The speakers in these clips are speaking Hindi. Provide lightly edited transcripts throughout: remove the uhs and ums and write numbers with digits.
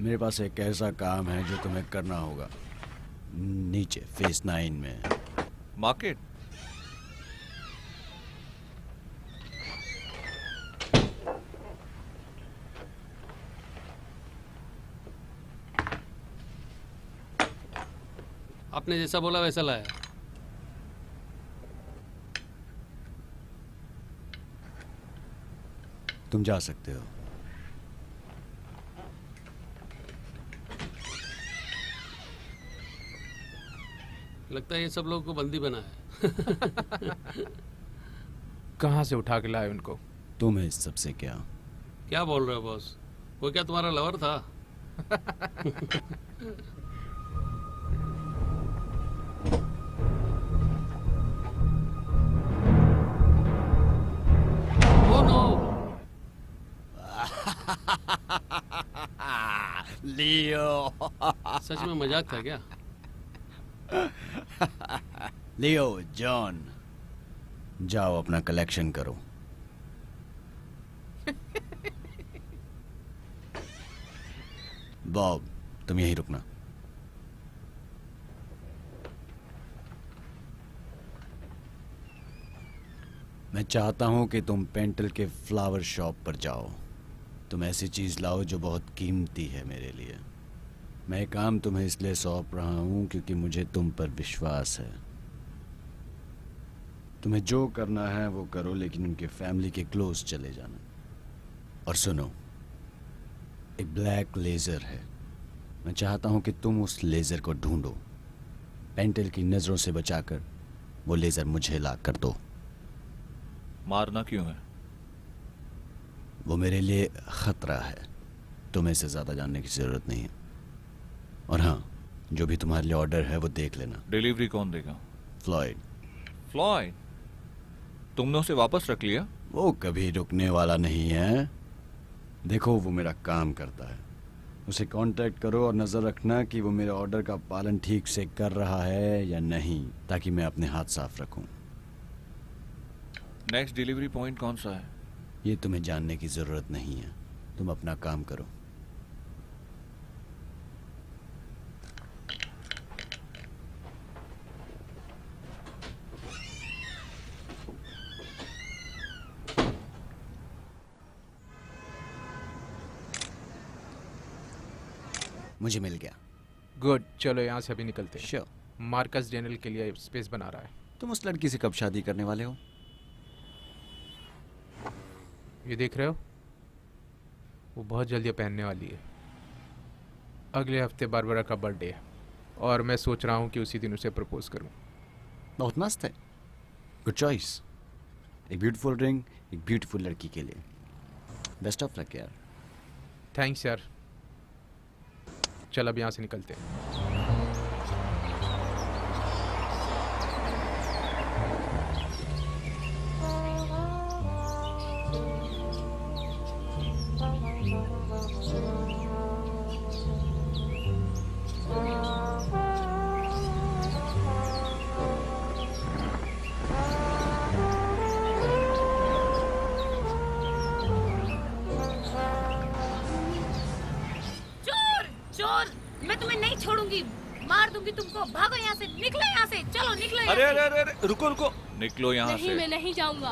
मेरे पास एक ऐसा काम है जो तुम्हें करना होगा, नीचे फेस 9 में। मार्केट? आपने जैसा बोला वैसा लाया। तुम जा सकते हो। लगता है ये सब लोगों को बंदी बना है। कहाँ से उठा के लाए उनको? तुम्हें इस सबसे क्या? क्या बोल रहे हो बॉस? वो क्या तुम्हारा लवर था? Oh no! लियो। सच में मजाक था क्या? लियो, जॉन, जाओ अपना कलेक्शन करो। बॉब, तुम यहीं रुकना। मैं चाहता हूं कि तुम पेंटल के फ्लावर शॉप पर जाओ। तुम ऐसी चीज लाओ जो बहुत कीमती है मेरे लिए। मैं ये काम तुम्हें इसलिए सौंप रहा हूं क्योंकि मुझे तुम पर विश्वास है। तुम्हें जो करना है वो करो, लेकिन उनके फैमिली के क्लोज चले जाना। और सुनो, एक ब्लैक लेजर है। मैं चाहता हूं कि तुम उस लेजर को ढूंढो। पेंटल की नजरों से बचाकर वो लेजर मुझे ला कर दो। मारना क्यों है? वो मेरे लिए खतरा है। तुम्हें इससे ज्यादा जानने की जरूरत नहीं है। और हाँ, जो भी तुम्हारे लिए ऑर्डर है वो देख लेना। डिलीवरी कौन देगा? फ्लॉयड। फ्लॉयड? तुमने उसे वापस रख लिया? वो कभी रुकने वाला नहीं है। देखो, वो मेरा काम करता है। उसे कांटेक्ट करो और नजर रखना कि वो मेरे ऑर्डर का पालन ठीक से कर रहा है या नहीं, ताकि मैं अपने हाथ साफ रखूं। नेक्स्ट डिलीवरी पॉइंट कौन सा है? ये तुम्हें जानने की जरूरत नहीं है। तुम अपना काम करो। मुझे मिल गया। गुड, चलो यहाँ से अभी निकलते हैं। श्योर। मार्कस डेनियल के लिए स्पेस बना रहा है। तुम उस लड़की से कब शादी करने वाले हो? ये देख रहे हो, वो बहुत जल्दी पहनने वाली है। अगले हफ्ते बारबरा का बर्थडे है और मैं सोच रहा हूँ कि उसी दिन उसे प्रपोज करूँ। बहुत मस्त है। Good choice. एक ब्यूटीफुल रिंग एक ब्यूटीफुल लड़की के लिए। बेस्ट ऑफ लक यार। थैंक्स यार। चल अब यहाँ से निकलते हैं। मैं तुम्हें नहीं छोड़ूंगी, मार दूंगी तुमको। भागो यहाँ से, निकलो यहाँ से, चलो निकलो यहाँ अरे से। अरे अरे अरे, रुको रुको, निकलो यहाँ से। नहीं, मैं नहीं जाऊंगा।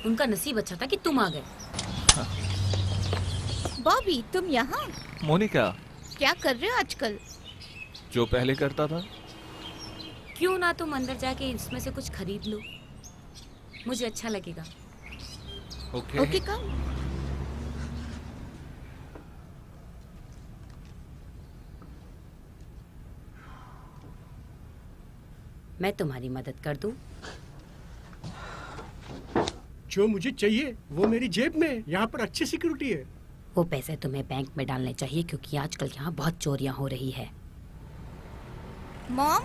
उनका नसीब अच्छा था कि तुम आ गए। बॉबी, तुम यहाँ? मोनिका, क्या कर रहे हो आजकल? जो पहले करता था। क्यों ना तुम अंदर जाके इसमें से कुछ खरीद लो, मुझे अच्छा लगेगा। ओके कम। मैं तुम्हारी मदद कर दूं? जो मुझे चाहिए वो मेरी जेब में। यहाँ पर अच्छी सिक्योरिटी है। वो पैसे तुम्हें बैंक में डालने चाहिए क्योंकि आजकल यहाँ बहुत चोरियां हो रही है। मॉम,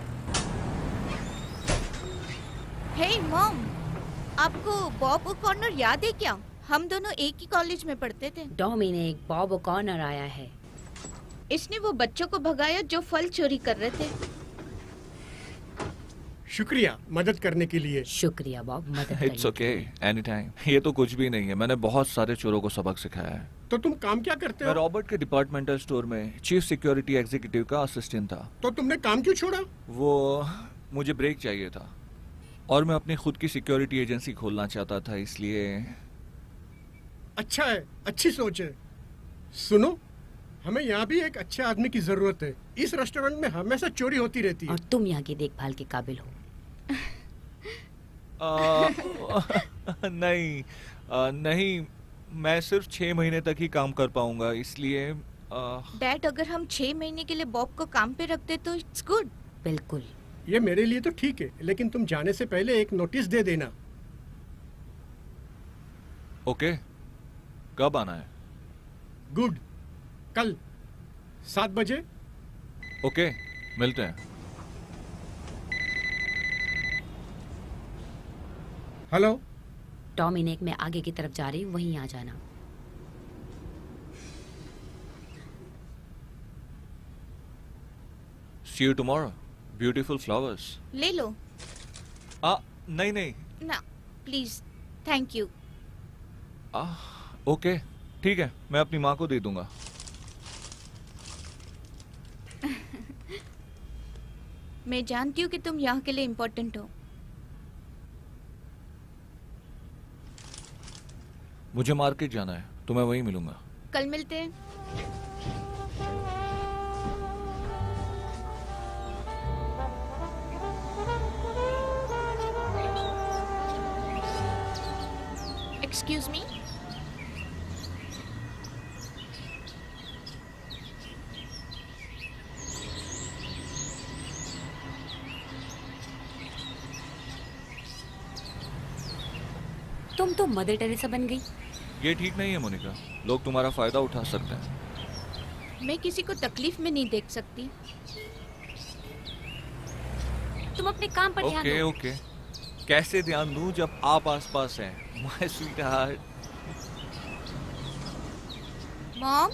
हे मॉम, आपको बॉब ओकॉनर याद है क्या? हम दोनों एक ही कॉलेज में पढ़ते थे। डोमिनिक, बॉब ओकॉनर आया है। इसने वो बच्चों को भगाया जो फल चोरी कर रहे थे। शुक्रिया मदद करने के लिए। शुक्रिया बॉब, मदद इट्स करने ओके, एनी टाइम। ये तो कुछ भी नहीं है, मैंने बहुत सारे चोरों को सबक सिखाया है। तो तुम काम क्या करते मैं हो? रॉबर्ट के डिपार्टमेंटल स्टोर में चीफ सिक्योरिटी एग्जीक्यूटिव का असिस्टेंट था। तो तुमने काम क्यों छोड़ा? वो मुझे ब्रेक चाहिए था और मैं अपनी खुद की सिक्योरिटी एजेंसी खोलना चाहता था, इसलिए। अच्छा है, अच्छी सोच है। सुनो, हमें यहाँ भी एक अच्छे आदमी की जरूरत है। इस रेस्टोरेंट में हमेशा चोरी होती रहती है। और तुम यहाँ की देखभाल के काबिल हो। नहीं, नहीं, मैं सिर्फ 6 महीने तक ही काम कर पाऊंगा, इसलिए डैड, अगर हम 6 महीने के लिए बॉब को काम पे रखते तो इट्स गुड। बिल्कुल। ये मेरे लिए तो ठीक है, लेकिन तुम जाने से पहले एक नोटिस दे देना। ओके, कब आना है? गुड, कल 7 बजे। ओके, मिलते हैं। हेलो। डोमिनिक, मैं आगे की तरफ जा रही हूँ, वहीं आ जाना। See you tomorrow. Beautiful flowers. ले लो नहीं नहीं। ना, प्लीज, थैंक यू। ओके, ठीक है, मैं अपनी माँ को दे दूंगा। मैं जानती हूँ कि तुम यहाँ के लिए इम्पोर्टेंट हो। मुझे मार्केट जाना है, तो मैं वहीं मिलूंगा। कल मिलते हैं। Excuse me. तुम तो मदर टेरेसा बन गई। ये ठीक नहीं है मोनिका, लोग तुम्हारा फायदा उठा सकते हैं। मैं किसी को तकलीफ में नहीं देख सकती। तुम अपने काम पर ध्यान ओके दो। ओके, कैसे ध्यान दूं जब आप आसपास हैं, माय स्वीट हार्ट। मॉम,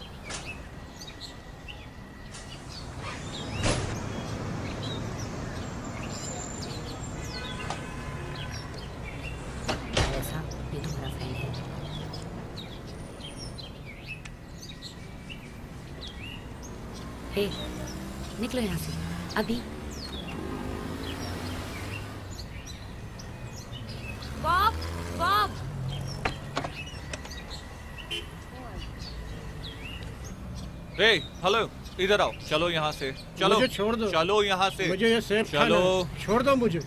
ऐसा, ये तुम्हारा फ्रेंड है। हे, निकलो यहाँ से अभी। Bob, Bob. हे, हेलो, इधर आओ, चलो यहाँ से, चलो। मुझे छोड़ दो। चलो यहाँ से। मुझे ये सेब खाना चलो। है। छोड़ दो मुझे।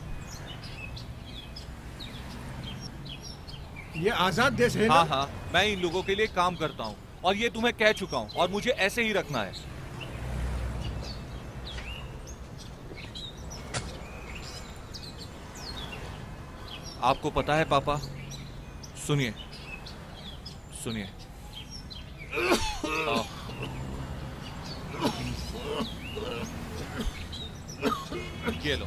ये आजाद देश है हाँ ना? हाँ, मैं इन लोगों के लिए काम करता हूँ और ये तुम्हें कह चुका हूँ और मुझे ऐसे ही रखना है। आपको पता है पापा, सुनिए सुनिए, ये लो,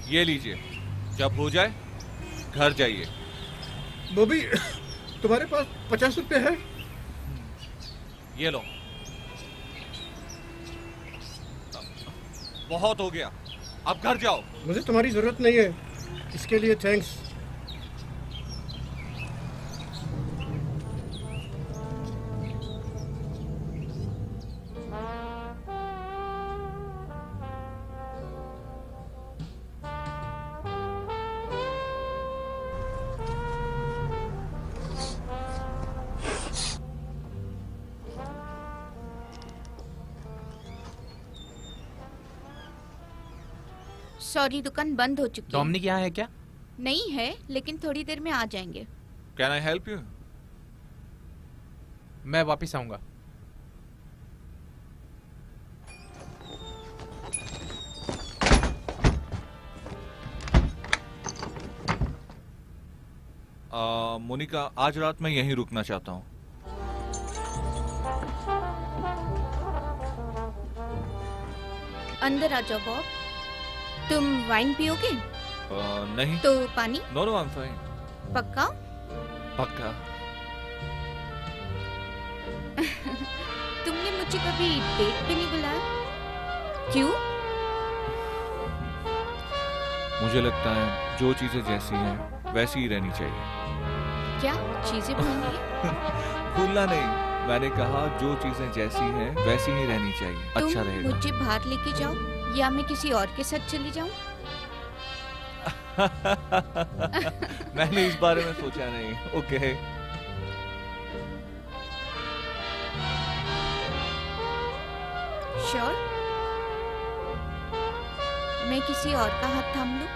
ये लीजिए, जब हो जाए घर जाइए। बॉबी, तुम्हारे पास 50 रुपए है? ये लो, बहुत हो गया, अब घर जाओ। मुझे तुम्हारी जरूरत नहीं है, इसके लिए थैंक्स। सॉरी, दुकान बंद हो चुकी है। डोमिनिक यहाँ है क्या? नहीं है, लेकिन थोड़ी देर में आ जाएंगे। Can I help you? मैं वापस आऊँगा। मोनिका, आज रात मैं यहीं रुकना चाहता हूँ। अंदर आ जाओ बॉब। तुम वाइन पियोगे? नहीं। तो पानी? No no, I am fine. पक्का? पक्का। तुमने मुझे कभी डेट पे नहीं बुलाया, क्यों? मुझे लगता है जो चीजें जैसी हैं वैसी ही रहनी चाहिए। क्या चीजें भूलनी है? भूलना नहीं, मैंने कहा जो चीजें जैसी हैं वैसी ही रहनी चाहिए, अच्छा तुम रहेगा। मुझे बाहर लेके जाओ या मैं किसी और के साथ चली जाऊं? मैंने इस बारे में सोचा नहीं। Okay sure? मैं किसी और का हाथ थाम लूं?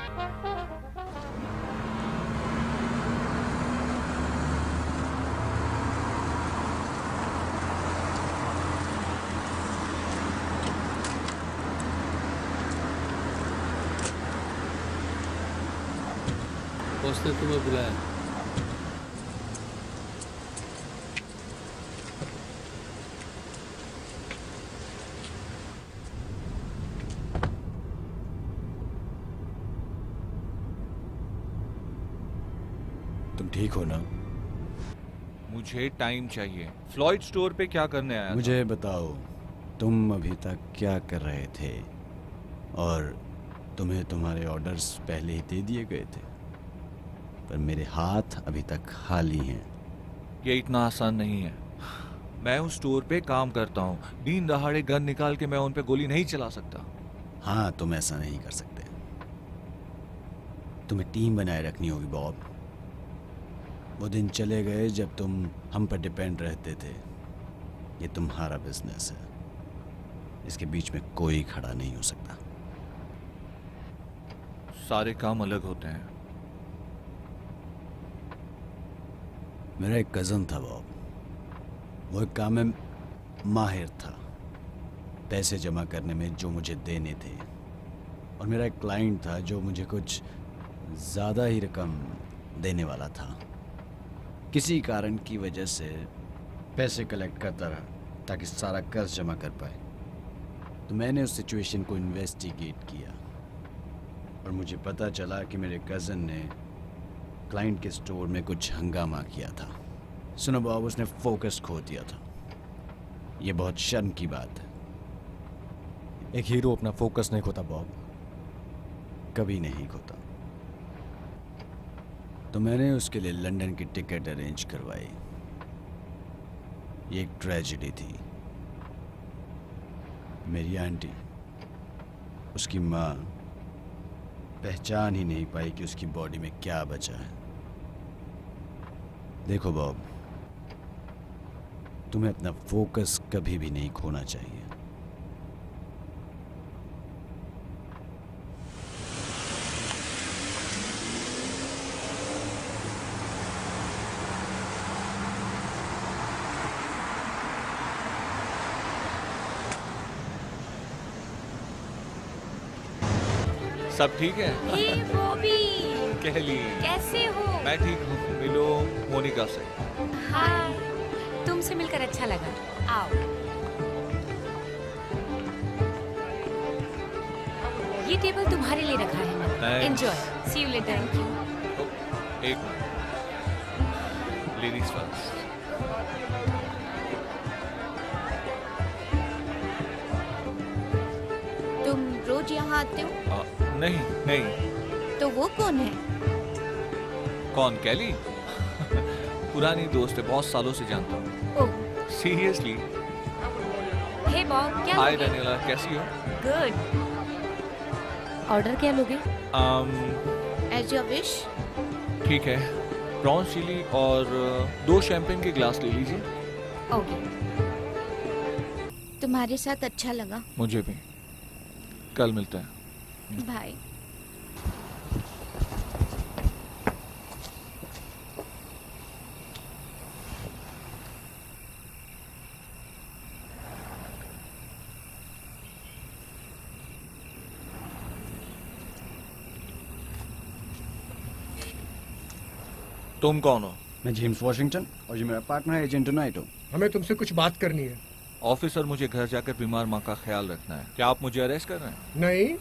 बॉस ने तुम्हें बुलाया। तुम ठीक हो ना? मुझे टाइम चाहिए। फ्लॉयड स्टोर पे क्या करने आया था? मुझे बताओ, तुम अभी तक क्या कर रहे थे? और तुम्हें तुम्हारे ऑर्डर्स पहले ही दे दिए गए थे, पर मेरे हाथ अभी तक खाली हैं। ये इतना आसान नहीं है। मैं उस स्टोर पे काम करता हूँ, दिन दहाड़े गन निकाल के मैं उन पे गोली नहीं चला सकता। हाँ, तुम ऐसा नहीं कर सकते। तुम्हें टीम बनाए रखनी होगी बॉब। वो दिन चले गए जब तुम हम पर डिपेंड रहते थे। ये तुम्हारा बिजनेस है, इसके बीच में कोई खड़ा नहीं हो सकता। सारे काम अलग होते हैं। मेरा एक कज़न था बॉब, वो एक काम में माहिर था, पैसे जमा करने में जो मुझे देने थे। और मेरा एक क्लाइंट था जो मुझे कुछ ज़्यादा ही रकम देने वाला था। किसी कारण की वजह से पैसे कलेक्ट करता रहा ताकि सारा कर्ज जमा कर पाए। तो मैंने उस सिचुएशन को इन्वेस्टिगेट किया और मुझे पता चला कि मेरे कज़न ने क्लाइंट के स्टोर में कुछ हंगामा किया था। सुनो बॉब, उसने फोकस खो दिया था। ये बहुत शर्म की बात है। एक हीरो अपना फोकस नहीं खोता बॉब। कभी नहीं खोता। तो मैंने उसके लिए लंदन की टिकट अरेंज करवाई। ये एक ट्रेजेडी थी। मेरी आंटी, उसकी माँ पहचान ही नहीं पाई कि उसकी बॉडी में क्या बचा है। देखो बॉब, तुम्हें अपना फोकस कभी भी नहीं खोना चाहिए। सब ठीक है? हे बॉबी, कहली, कैसे हो? मैं ठीक हूँ। मिलो मोनिका से। हाय, तुमसे मिलकर अच्छा लगा। आओ। ये टेबल तुम्हारे लिए रखा है मैंने। Thanks. Enjoy. See you later. Thank you. एक लेडीज फर्स्ट। तुम रोज यहाँ आते हो? नहीं नहीं। तो वो कौन है? कौन? कैली? पुरानी दोस्त है, बहुत सालों से जानता हूँ। ओह, सीरियसली। हे बॉब, क्या हाय लोगे? डैनियला, कैसी हो? गुड। ऑर्डर क्या लोगे? As your wish. ठीक है, प्रॉन्स चिली और 2 शैंपेन के ग्लास ले लीजिए। ओके। तुम्हारे साथ अच्छा लगा। मुझे भी। कल मिलते हैं। बाय। तुम कौन हो? मैं जेम्स वॉशिंगटन और ये मेरा पार्टनर है एजेंट नाइटो। हमें तुमसे कुछ बात करनी है। ऑफिसर, मुझे घर जाकर बीमार माँ का ख्याल रखना है। क्या आप मुझे अरेस्ट कर रहे हैं? नहीं,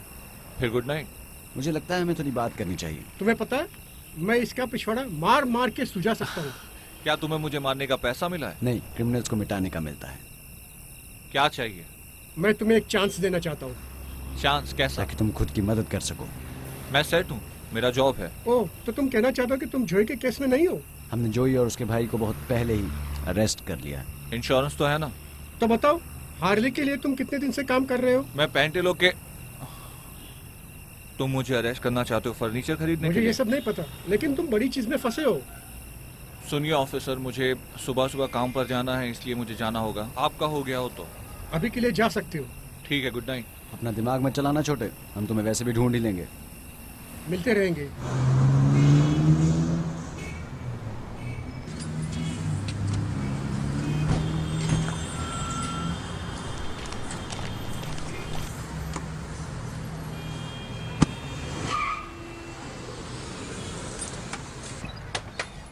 फिर गुड नाइट। मुझे लगता है हमें थोड़ी बात करनी चाहिए। तुम्हें पता है मैं इसका पिछवाड़ा मार मार के सुझा सकता हूँ। क्या तुम्हें मुझे मारने का पैसा मिला है? नहीं, क्रिमिनल्स को मिटाने का मिलता है। क्या चाहिए? मैं तुम्हें एक चांस देना चाहता हूँ। चांस कैसा? ताकि तुम खुद की मदद कर सको। मैं सेट हूँ, मेरा जॉब है। ओह, तो तुम कहना चाहते हो कि तुम जोई के केस में नहीं हो? हमने जोई और उसके भाई को बहुत पहले ही अरेस्ट कर लिया। इंश्योरेंस तो है ना? तो बताओ, हार्ले के लिए तुम कितने दिन से काम कर रहे हो? मैं पेंटेलो के। तुम मुझे अरेस्ट करना चाहते हो फर्नीचर खरीदने के मुझे लिए? ये सब नहीं पता, लेकिन तुम बड़ी चीज में फंसे हो। सुनिए ऑफिसर, मुझे सुबह सुबह काम पर जाना है, इसलिए मुझे जाना होगा। आपका हो गया हो तो अभी के लिए जा सकते हो। ठीक है, गुड नाइट। अपना दिमाग में चलाना छोटे, हम तुम्हें वैसे भी ढूंढ ही लेंगे। मिलते रहेंगे।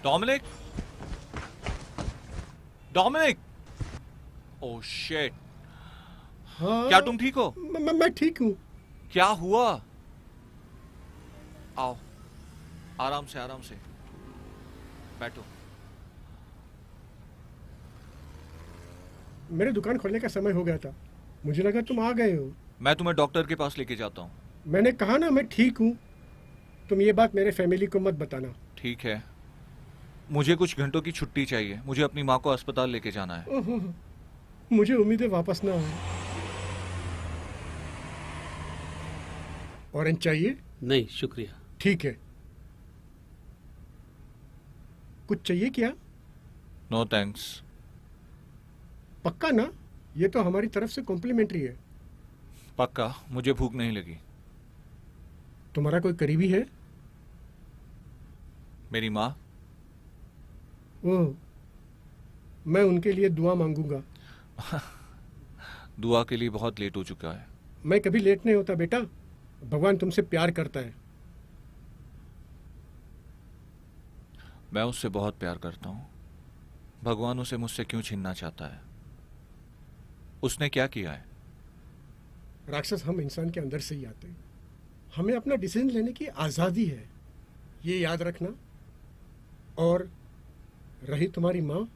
Dominic, Dominic, oh shit. हाँ, क्या तुम ठीक हो? मैं ठीक हूँ। क्या हुआ? आओ, आराम से आराम से बैठो। मेरे दुकान खोलने का समय हो गया था, मुझे लगा तुम आ गए हो। मैं तुम्हें डॉक्टर के पास लेके जाता हूँ। मैंने कहा ना मैं ठीक हूँ। तुम ये बात मेरे फैमिली को मत बताना। ठीक है, मुझे कुछ घंटों की छुट्टी चाहिए, मुझे अपनी माँ को अस्पताल लेके जाना है। ओहो, मुझे उम्मीद है वापस ना आए। ऑरेंज चाहिए? नहीं शुक्रिया। ठीक है। कुछ चाहिए क्या? No thanks. पक्का ना? ये तो हमारी तरफ से कॉम्प्लीमेंट्री है। पक्का, मुझे भूख नहीं लगी। तुम्हारा कोई करीबी है? मेरी माँ। ओह, मैं उनके लिए दुआ मांगूंगा। दुआ के लिए बहुत लेट हो चुका है। मैं कभी लेट नहीं होता बेटा, भगवान तुमसे प्यार करता है। मैं उससे बहुत प्यार करता हूँ। भगवान उसे मुझसे क्यों छीनना चाहता है? उसने क्या किया है? राक्षस हम इंसान के अंदर से ही आते हैं। हमें अपना डिसीजन लेने की आज़ादी है, ये याद रखना। और रही तुम्हारी माँ,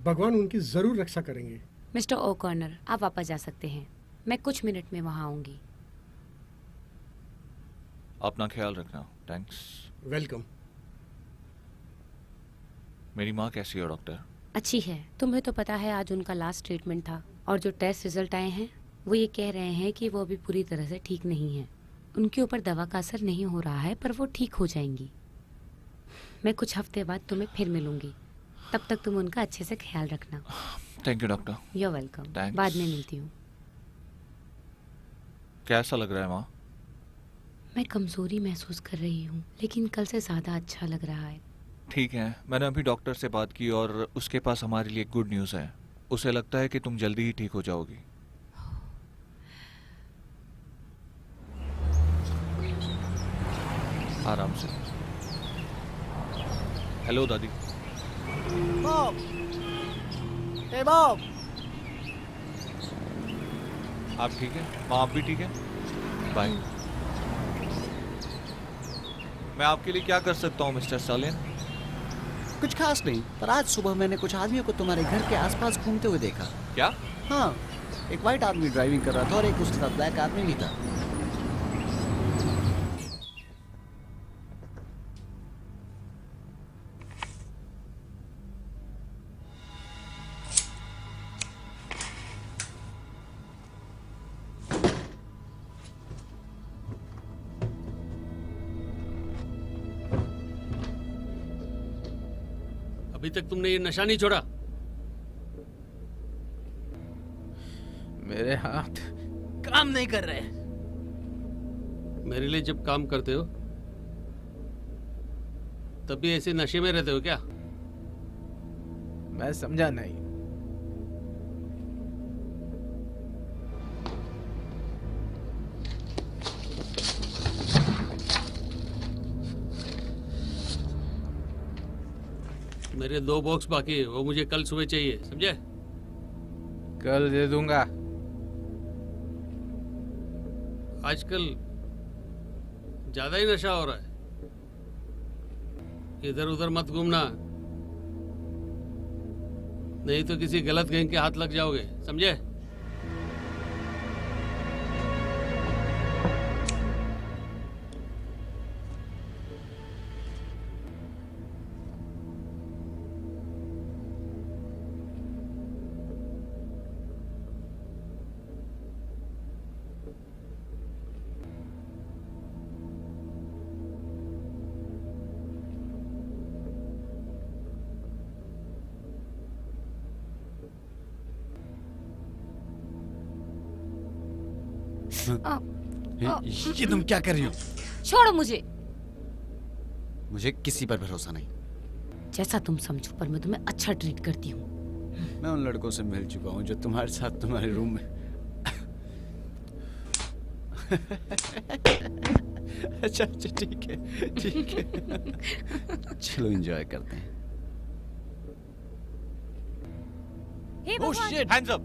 भगवान उनकी ज़रूर रक्षा करेंगे। मिस्टर ओकॉर्नर, आप वापस जा सकते हैं। मैं कुछ मिनट में वहाँ आऊँगी। अपना ख्याल रखना। थैंक्स। वेलकम। मेरी माँ कैसी है डॉक्टर? अच्छी है। तुम्हें तो पता है आज उनका लास्ट ट्रीटमेंट था, और जो टेस्ट रिजल्ट आए हैं वो ये कह रहे हैं कि वो अभी पूरी तरह से ठीक नहीं है। उनके ऊपर दवा का असर नहीं हो रहा है, पर वो ठीक हो जाएंगी। मैं कुछ हफ्ते बाद तुम्हें फिर मिलूंगी, तब तक तुम उनका अच्छे से ख्याल रखना। Thank you doctor. You are welcome. Thanks. बाद में मिलती हूँ। कैसा लग रहा है माँ? मैं कमजोरी महसूस कर रही हूँ, लेकिन कल से ज़्यादा अच्छा लग रहा है। ठीक है, मैंने अभी डॉक्टर से बात की और उसके पास हमारे लिए गुड न्यूज़ है। उसे लगता है कि तुम जल्दी ही ठीक हो जाओगी। आराम से। हेलो दादी। बॉब, हे बॉब। आप ठीक है? माँ आप भी ठीक है? बाय। मैं आपके लिए क्या कर सकता हूँ मिस्टर सालिन? कुछ खास नहीं, पर आज सुबह मैंने कुछ आदमियों को तुम्हारे घर के आसपास घूमते हुए देखा। क्या? हाँ, एक वाइट आदमी ड्राइविंग कर रहा था और एक उसके साथ ब्लैक आदमी भी था। अभी तक तुमने ये नशा नहीं छोड़ा? मेरे हाथ काम नहीं कर रहे। मेरे लिए जब काम करते हो तब भी ऐसे नशे में रहते हो क्या? मैं समझा नहीं। मेरे 2 बॉक्स बाकी है, वो मुझे कल सुबह चाहिए, समझे? कल दे दूंगा। आजकल ज्यादा ही नशा हो रहा है। इधर उधर मत घूमना, नहीं तो किसी गलत गैंग के हाथ लग जाओगे, समझे? ये तुम क्या कर रही हो? छोड़ो मुझे। मुझे किसी पर भरोसा नहीं। जैसा तुम समझो, पर मैं तुम्हें अच्छा ट्रीट करती हूँ। मैं उन लड़कों से मिल चुका हूँ जो तुम्हारे साथ तुम्हारे रूम में अच्छा अच्छा ठीक है ठीक है। चलो एंजॉय करते हैं। हे Oh भगवान, shit! Hands up!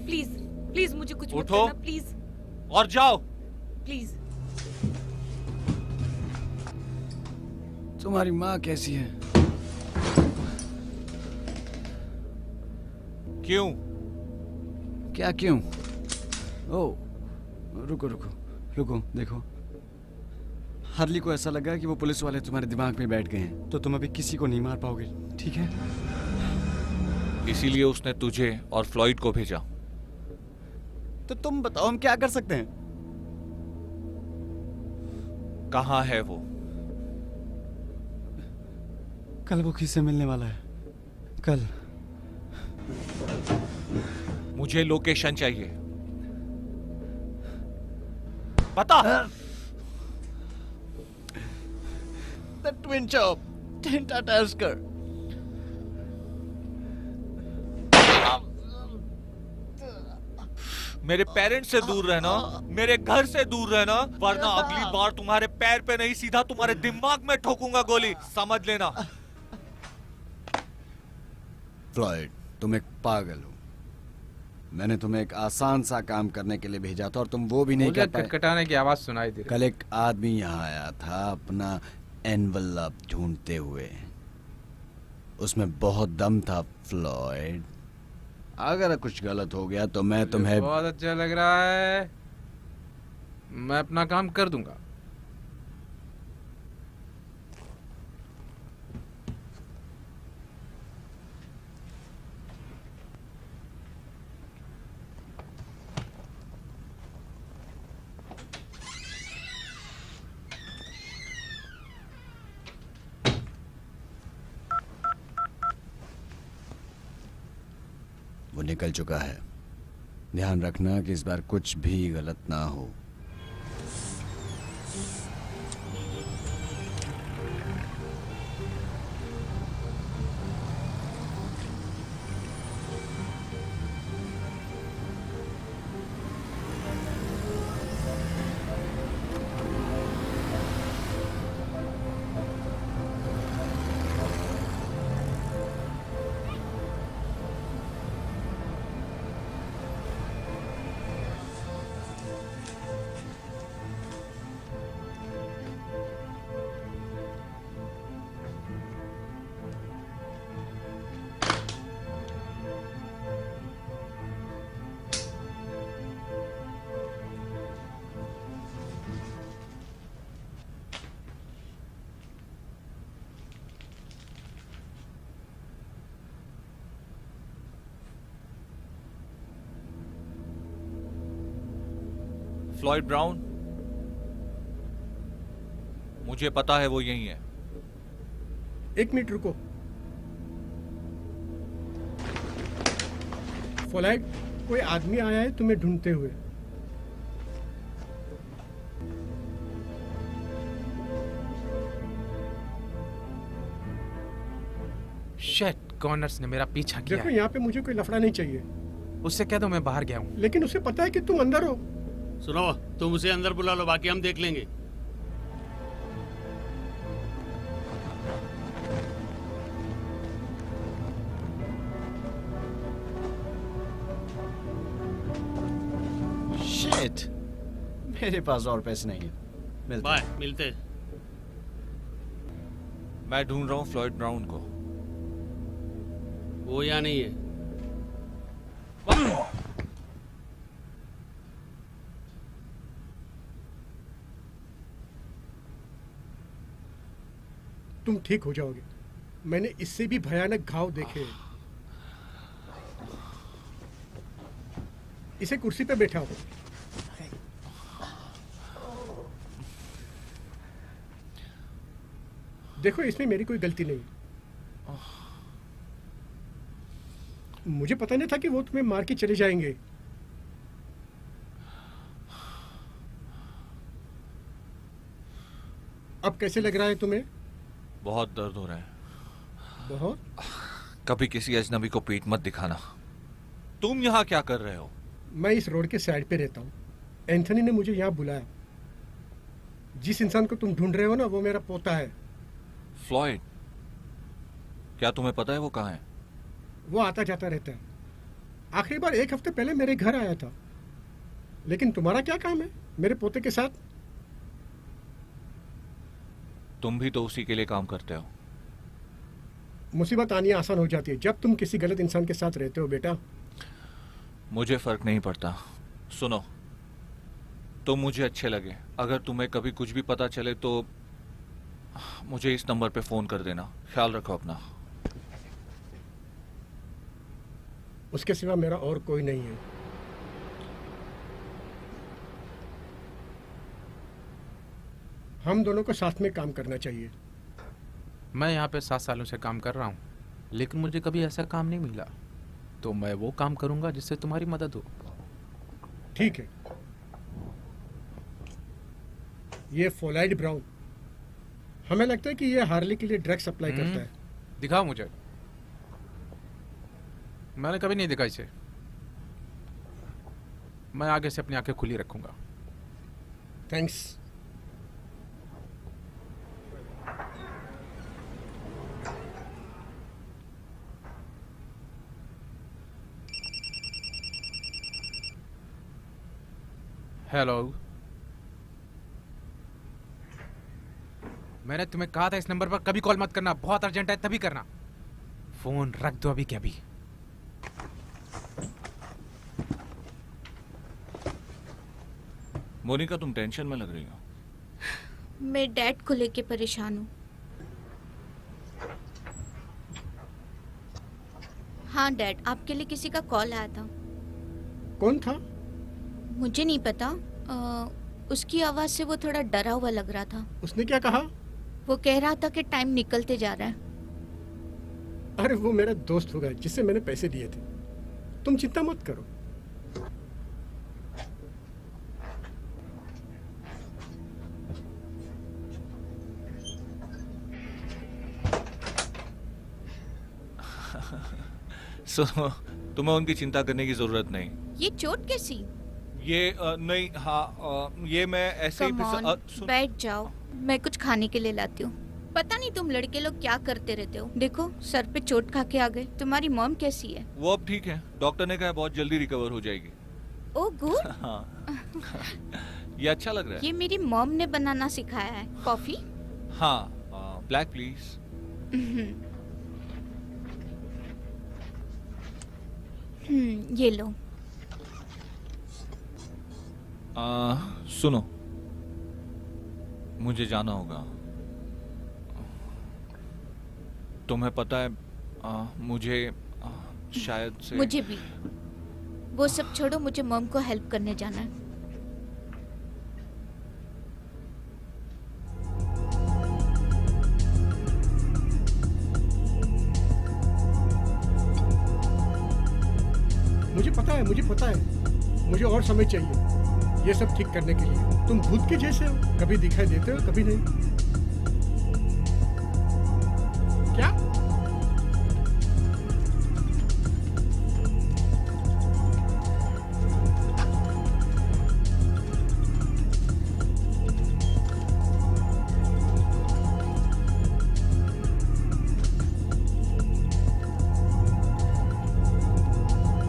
Please please मुझे कुछ मत उठो। करना, प्लीज और जाओ। प्लीज। तुम्हारी माँ कैसी है? क्यों? क्या क्यों? ओ रुको रुको रुको, देखो हार्ली को ऐसा लगा कि वो पुलिस वाले तुम्हारे दिमाग में बैठ गए हैं, तो तुम अभी किसी को नहीं मार पाओगे, ठीक है? इसीलिए उसने तुझे और फ्लॉइड को भेजा। तो तुम बताओ हम क्या कर सकते हैं? कहाँ है वो? कल वो किससे मिलने वाला है? कल मुझे लोकेशन चाहिए। बता। The twin shop, टेंटा टस्कर। मेरे पेरेंट्स से दूर रहना, मेरे घर से दूर रहना, वरना अगली बार तुम्हारे पैर पे नहीं सीधा तुम्हारे दिमाग में ठोकूंगा गोली, समझ लेना। फ्लॉयड, तुम एक पागल हो। मैंने तुम्हें एक आसान सा काम करने के लिए भेजा था और तुम वो भी नहीं मुझे कर पाए। खटखटाने की आवाज सुनाई दे रही। कल एक आदमी यहाँ आया था अपना एनवलप ढूंढते हुए। उसमें बहुत दम था फ्लॉयड। अगर कुछ गलत हो गया तो मैं तुम्हें। बहुत अच्छा लग रहा है, मैं अपना काम कर दूंगा। वो निकल चुका है। ध्यान रखना कि इस बार कुछ भी गलत ना हो। फ्लॉयड ब्राउन, मुझे पता है वो यही है। एक मिनट रुको। फ्लॉयड, कोई आदमी आया है तुम्हें ढूंढते हुए। शिट, कॉर्नर्स ने मेरा पीछा किया देखो है। यहाँ पे मुझे कोई लफड़ा नहीं चाहिए, उससे कह दो मैं बाहर गया हूँ। लेकिन उसे पता है कि तुम अंदर हो। सुनो, तुम उसे अंदर बुला लो, बाकी हम देख लेंगे। शिट, मेरे पास और पैसे नहीं है। मिलते बाय, मिलते। मैं ढूंढ रहा हूँ फ्लॉयड ब्राउन को। वो यहाँ नहीं है। तुम ठीक हो जाओगे। मैंने इससे भी भयानक घाव देखे हैं। इसे कुर्सी पे बैठा हो। देखो, इसमें मेरी कोई गलती नहीं। मुझे पता नहीं था कि वो तुम्हें मार के चले जाएंगे। अब कैसे लग रहा है तुम्हें? बहुत दर्द हो रहा है। बहुत? कभी किसी अजनबी को पीठ मत दिखाना। तुम यहाँ क्या कर रहे हो? मैं इस रोड के साइड पे रहता हूँ। एंथनी ने मुझे यहाँ बुलाया। जिस इंसान को तुम ढूंढ रहे हो ना, वो मेरा पोता है। फ्लॉयड? क्या तुम्हें पता है वो कहाँ है? वो आता जाता रहता है। आखिरी बार 1 हफ्ते पहले मेरे घर आया था। लेकिन तुम्हारा क्या काम है मेरे पोते के साथ? तुम भी तो उसी के लिए काम करते हो। मुसीबत आनी आसान हो जाती है जब तुम किसी गलत इंसान के साथ रहते हो बेटा। मुझे फर्क नहीं पड़ता। सुनो, तुम मुझे अच्छे लगे। अगर तुम्हें कभी कुछ भी पता चले तो मुझे इस नंबर पे फोन कर देना। ख्याल रखो अपना। उसके सिवा मेरा और कोई नहीं है। हम दोनों को साथ में काम करना चाहिए। मैं यहाँ पे 7 सालों से काम कर रहा हूँ, लेकिन मुझे कभी ऐसा काम नहीं मिला। तो मैं वो काम करूँगा जिससे तुम्हारी मदद हो। ठीक है। ये फोलाइड ब्राउन, हमें लगता है कि ये हार्ली के लिए ड्रग सप्लाई करता है। दिखाओ मुझे। मैंने कभी नहीं देखा इसे। मैं आगे से अपनी आंखें खुली रखूंगा। थैंक्स। हेलो। मैंने तुम्हें कहा था इस नंबर पर कभी कॉल मत करना। बहुत अर्जेंट है तभी करना। फोन रख दो अभी के अभी। मोनिका, तुम टेंशन में लग रही हो। मैं डैड को लेके परेशान हूँ। हाँ डैड, आपके लिए किसी का कॉल आया था। कौन था? मुझे नहीं पता। उसकी आवाज से वो थोड़ा डरा हुआ लग रहा था। उसने क्या कहा? वो कह रहा था कि टाइम निकलते जा रहा है। अरे वो मेरा दोस्त होगा जिससे मैंने पैसे दिए थे। तुम चिंता मत करो। सुनो, तुम्हें उनकी चिंता करने की जरूरत नहीं। ये चोट कैसी? ये नहीं, हाँ, ये मैं ऐसे ही Come on, सुन- बैठ जाओ, मैं कुछ खाने के लिए लाती हूँ। पता नहीं तुम लड़के लोग क्या करते रहते हो। देखो, सर पे चोट खा के आ गए। तुम्हारी मॉम कैसी है? वो अब ठीक है। डॉक्टर ने कहा बहुत जल्दी रिकवर हो जाएगी। Oh good. हाँ। ये अच्छा लग रहा है। ये मेरी मॉम ने बनाना सिखाया है। कॉफी? हाँ, ब्लैक प्लीज। ये लो। सुनो, मुझे जाना होगा। तुम्हें पता है, मुझे शायद से मुझे भी। वो सब छोड़ो, मुझे मॉम को हेल्प करने जाना है। मुझे पता है। मुझे और समय चाहिए ये सब ठीक करने के लिए। तुम भूत के जैसे हो, कभी दिखाई देते हो कभी नहीं। क्या?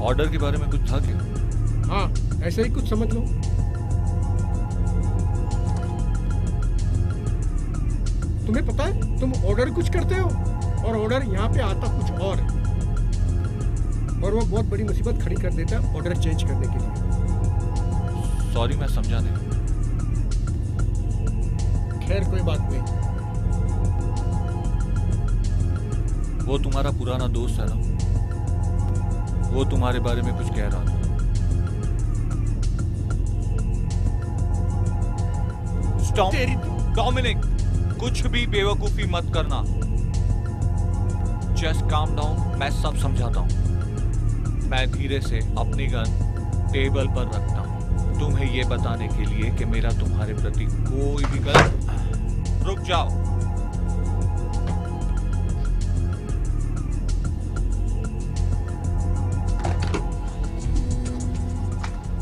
ऑर्डर के बारे में कुछ था क्या? हाँ, ऐसा ही कुछ समझ लो। तुम्हें पता है, तुम ऑर्डर कुछ करते हो और ऑर्डर यहाँ पे आता कुछ और है। और वो बहुत बड़ी मुसीबत खड़ी कर देता है ऑर्डर चेंज करने के लिए। सॉरी, मैं समझा नहीं। खैर कोई बात नहीं। वो तुम्हारा पुराना दोस्त है ना, वो तुम्हारे बारे में कुछ कह रहा था। स्टॉप डोमिनिक, कुछ भी बेवकूफी मत करना। जस्ट काम डाउन, मैं सब समझाता हूं। मैं धीरे से अपनी गन टेबल पर रखता हूं, तुम्हें यह बताने के लिए कि मेरा तुम्हारे प्रति कोई भी गलत। रुक जाओ।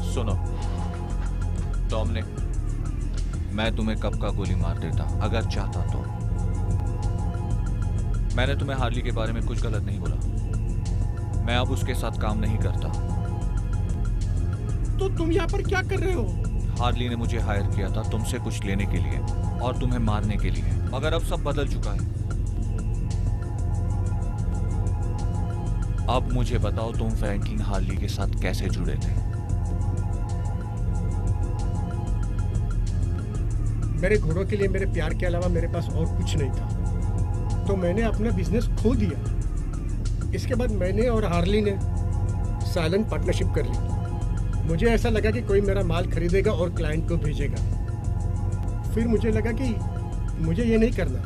सुनो डोमिनिक, मैं तुम्हें कब का गोली मार देता अगर चाहता तो। मैंने तुम्हें हार्ली के बारे में कुछ गलत नहीं बोला। मैं अब उसके साथ काम नहीं करता। तो तुम यहाँ पर क्या कर रहे हो? हार्ली ने मुझे हायर किया था तुमसे कुछ लेने के लिए और तुम्हें मारने के लिए, मगर अब सब बदल चुका है। अब मुझे बताओ तुम फ्रैंकलिन हार्ली के साथ कैसे जुड़े थे? मेरे घोड़ों के लिए मेरे प्यार के अलावा मेरे पास और कुछ नहीं था, तो मैंने अपना बिजनेस खो दिया। इसके बाद मैंने और हार्ली ने साइलेंट पार्टनरशिप कर ली। मुझे ऐसा लगा कि कोई मेरा माल खरीदेगा और क्लाइंट को भेजेगा। फिर मुझे लगा कि मुझे ये नहीं करना।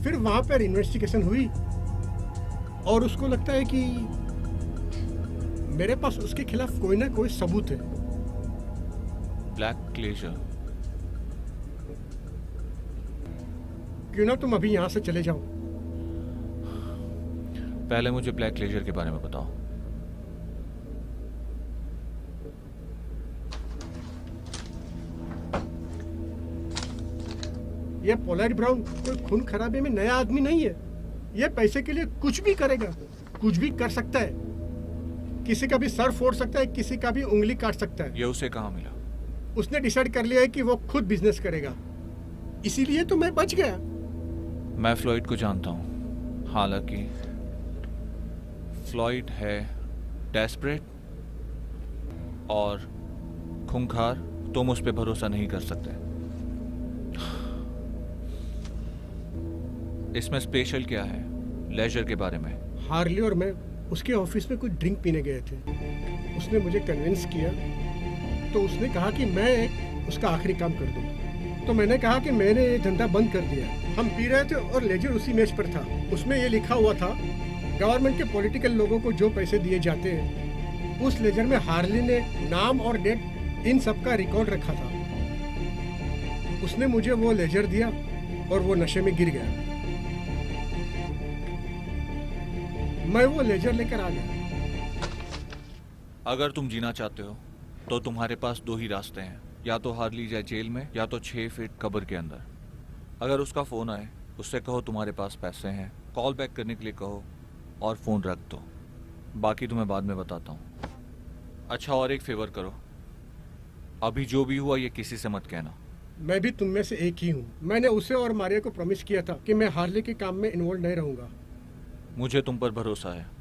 फिर वहाँ पर इन्वेस्टिगेशन हुई और उसको लगता है कि मेरे पास उसके खिलाफ कोई ना कोई सबूत है। Black glacier. क्यों ना तुम अभी यहाँ से चले जाओ। पहले मुझे ब्लैक ग्लेशियर के बारे में बताओ। ये पोलाइट ब्राउन कोई खून खराबे में नया आदमी नहीं है। ये पैसे के लिए कुछ भी करेगा, कुछ भी कर सकता है। किसी का भी सर फोड़ सकता है, किसी का भी उंगली काट सकता है। ये उसे कहाँ मिला? उसने डिसाइड कर लिया है कि वो खुद बिजनेस करेगा, इसीलिए तो मैं बच गया। मैं फ्लॉइड को जानता हूँ, हालांकि फ्लॉइड है डेस्परेट और खूंखार। तुम उस पर भरोसा नहीं कर सकते। इसमें स्पेशल क्या है लेजर के बारे में? हार्ली और मैं उसके ऑफिस में कुछ ड्रिंक पीने गए थे। उसने मुझे कन्विंस किया, तो उसने कहा कि मैं उसका आखिरी काम कर दूं। तो मैंने कहा कि मैंने ये धंधा बंद कर दिया। हम पी रहे थे और लेजर उसी मेज पर था। उसमें ये लिखा हुआ था, गवर्नमेंट के पॉलिटिकल लोगों को जो पैसे दिए जाते हैं, उस लेजर में हार्ली ने नाम और डेट इन सब का रिकॉर्ड रखा था। उसने मुझे वो लेजर दिया और वो नशे में गिर गया। मैं वो लेजर लेकर आ गया। अगर तुम जीना चाहते हो तो तुम्हारे पास दो ही रास्ते हैं, या तो हार्ली जाए जेल में या तो 6 फीट कब्र के अंदर। अगर उसका फ़ोन आए, उससे कहो तुम्हारे पास पैसे हैं, कॉल बैक करने के लिए कहो और फ़ोन रख दो। बाकी तुम्हें बाद में बताता हूँ। अच्छा, और एक फेवर करो, अभी जो भी हुआ ये किसी से मत कहना। मैं भी तुम में से एक ही हूँ। मैंने उसे और मारिया को प्रॉमिस किया था कि मैं हार्ली के काम में इन्वॉल्व नहीं रहूंगा। मुझे तुम पर भरोसा है।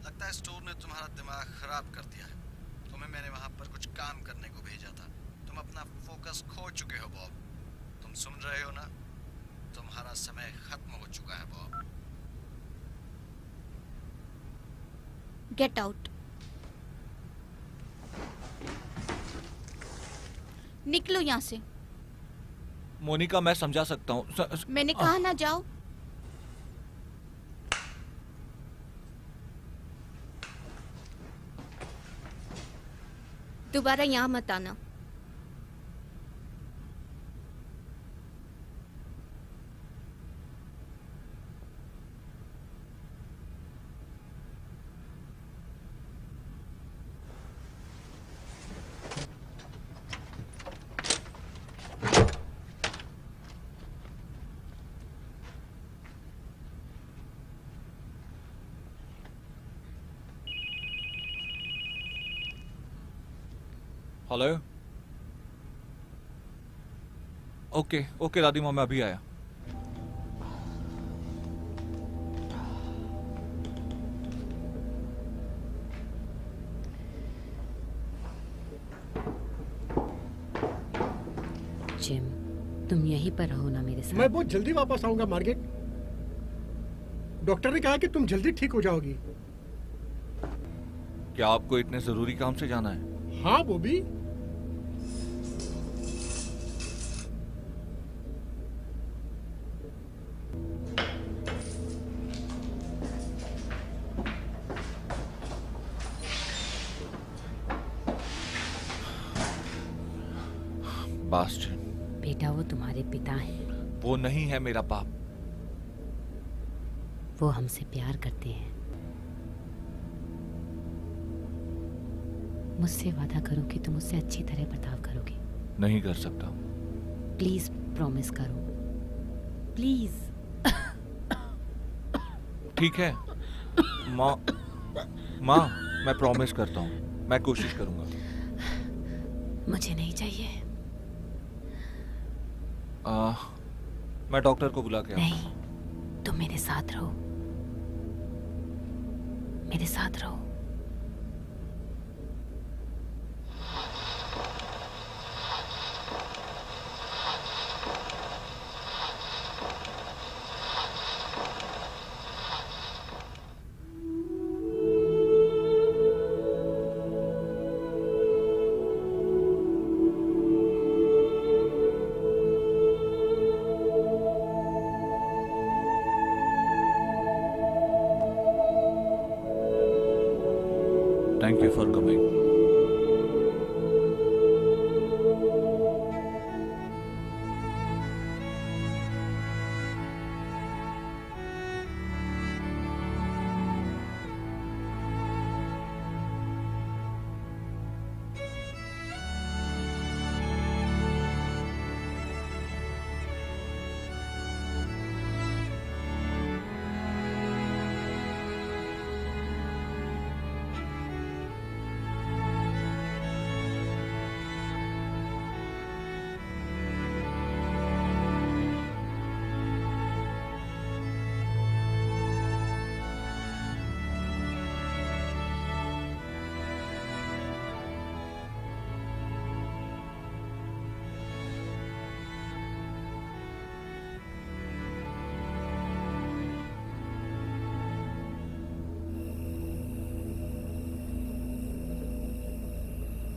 लगता है स्टोर ने तुम्हारा दिमाग खराब कर दिया है। तुम्हें मैंने वहां पर कुछ काम करने को भेजा था। तुम अपना फोकस खो चुके हो बॉब। तुम सुन रहे हो ना? तुम्हारा समय खत्म हो चुका है बॉब। Get out. निकलो यहाँ से। मोनिका, मैं समझा सकता हूँ। मैंने कहा ना जाओ। दोबारा यहाँ मत आना। हेलो। ओके ओके दादी माँ, मैं अभी आया। जिम, तुम यहीं पर रहो ना मेरे मैं साथ। बहुत जल्दी वापस आऊंगा मार्गेट। डॉक्टर ने कहा कि तुम जल्दी ठीक हो जाओगी। क्या आपको इतने जरूरी काम से जाना है? हाँ बॉबी। बास्टर्ड, बेटा वो तुम्हारे पिता हैं, वो नहीं है मेरा बाप। वो हमसे प्यार करते हैं। मुझसे वादा करो कि तुम उससे अच्छी तरह बर्ताव करोगे। नहीं कर सकता। प्लीज प्रॉमिस करो, प्लीज। ठीक है माँ, माँ मैं प्रॉमिस करता हूँ, मैं कोशिश करूंगा। मुझे नहीं चाहिए। मैं डॉक्टर को बुला के आऊँ। नहीं, तुम मेरे साथ रहो, मेरे साथ रहो। Thank you for coming.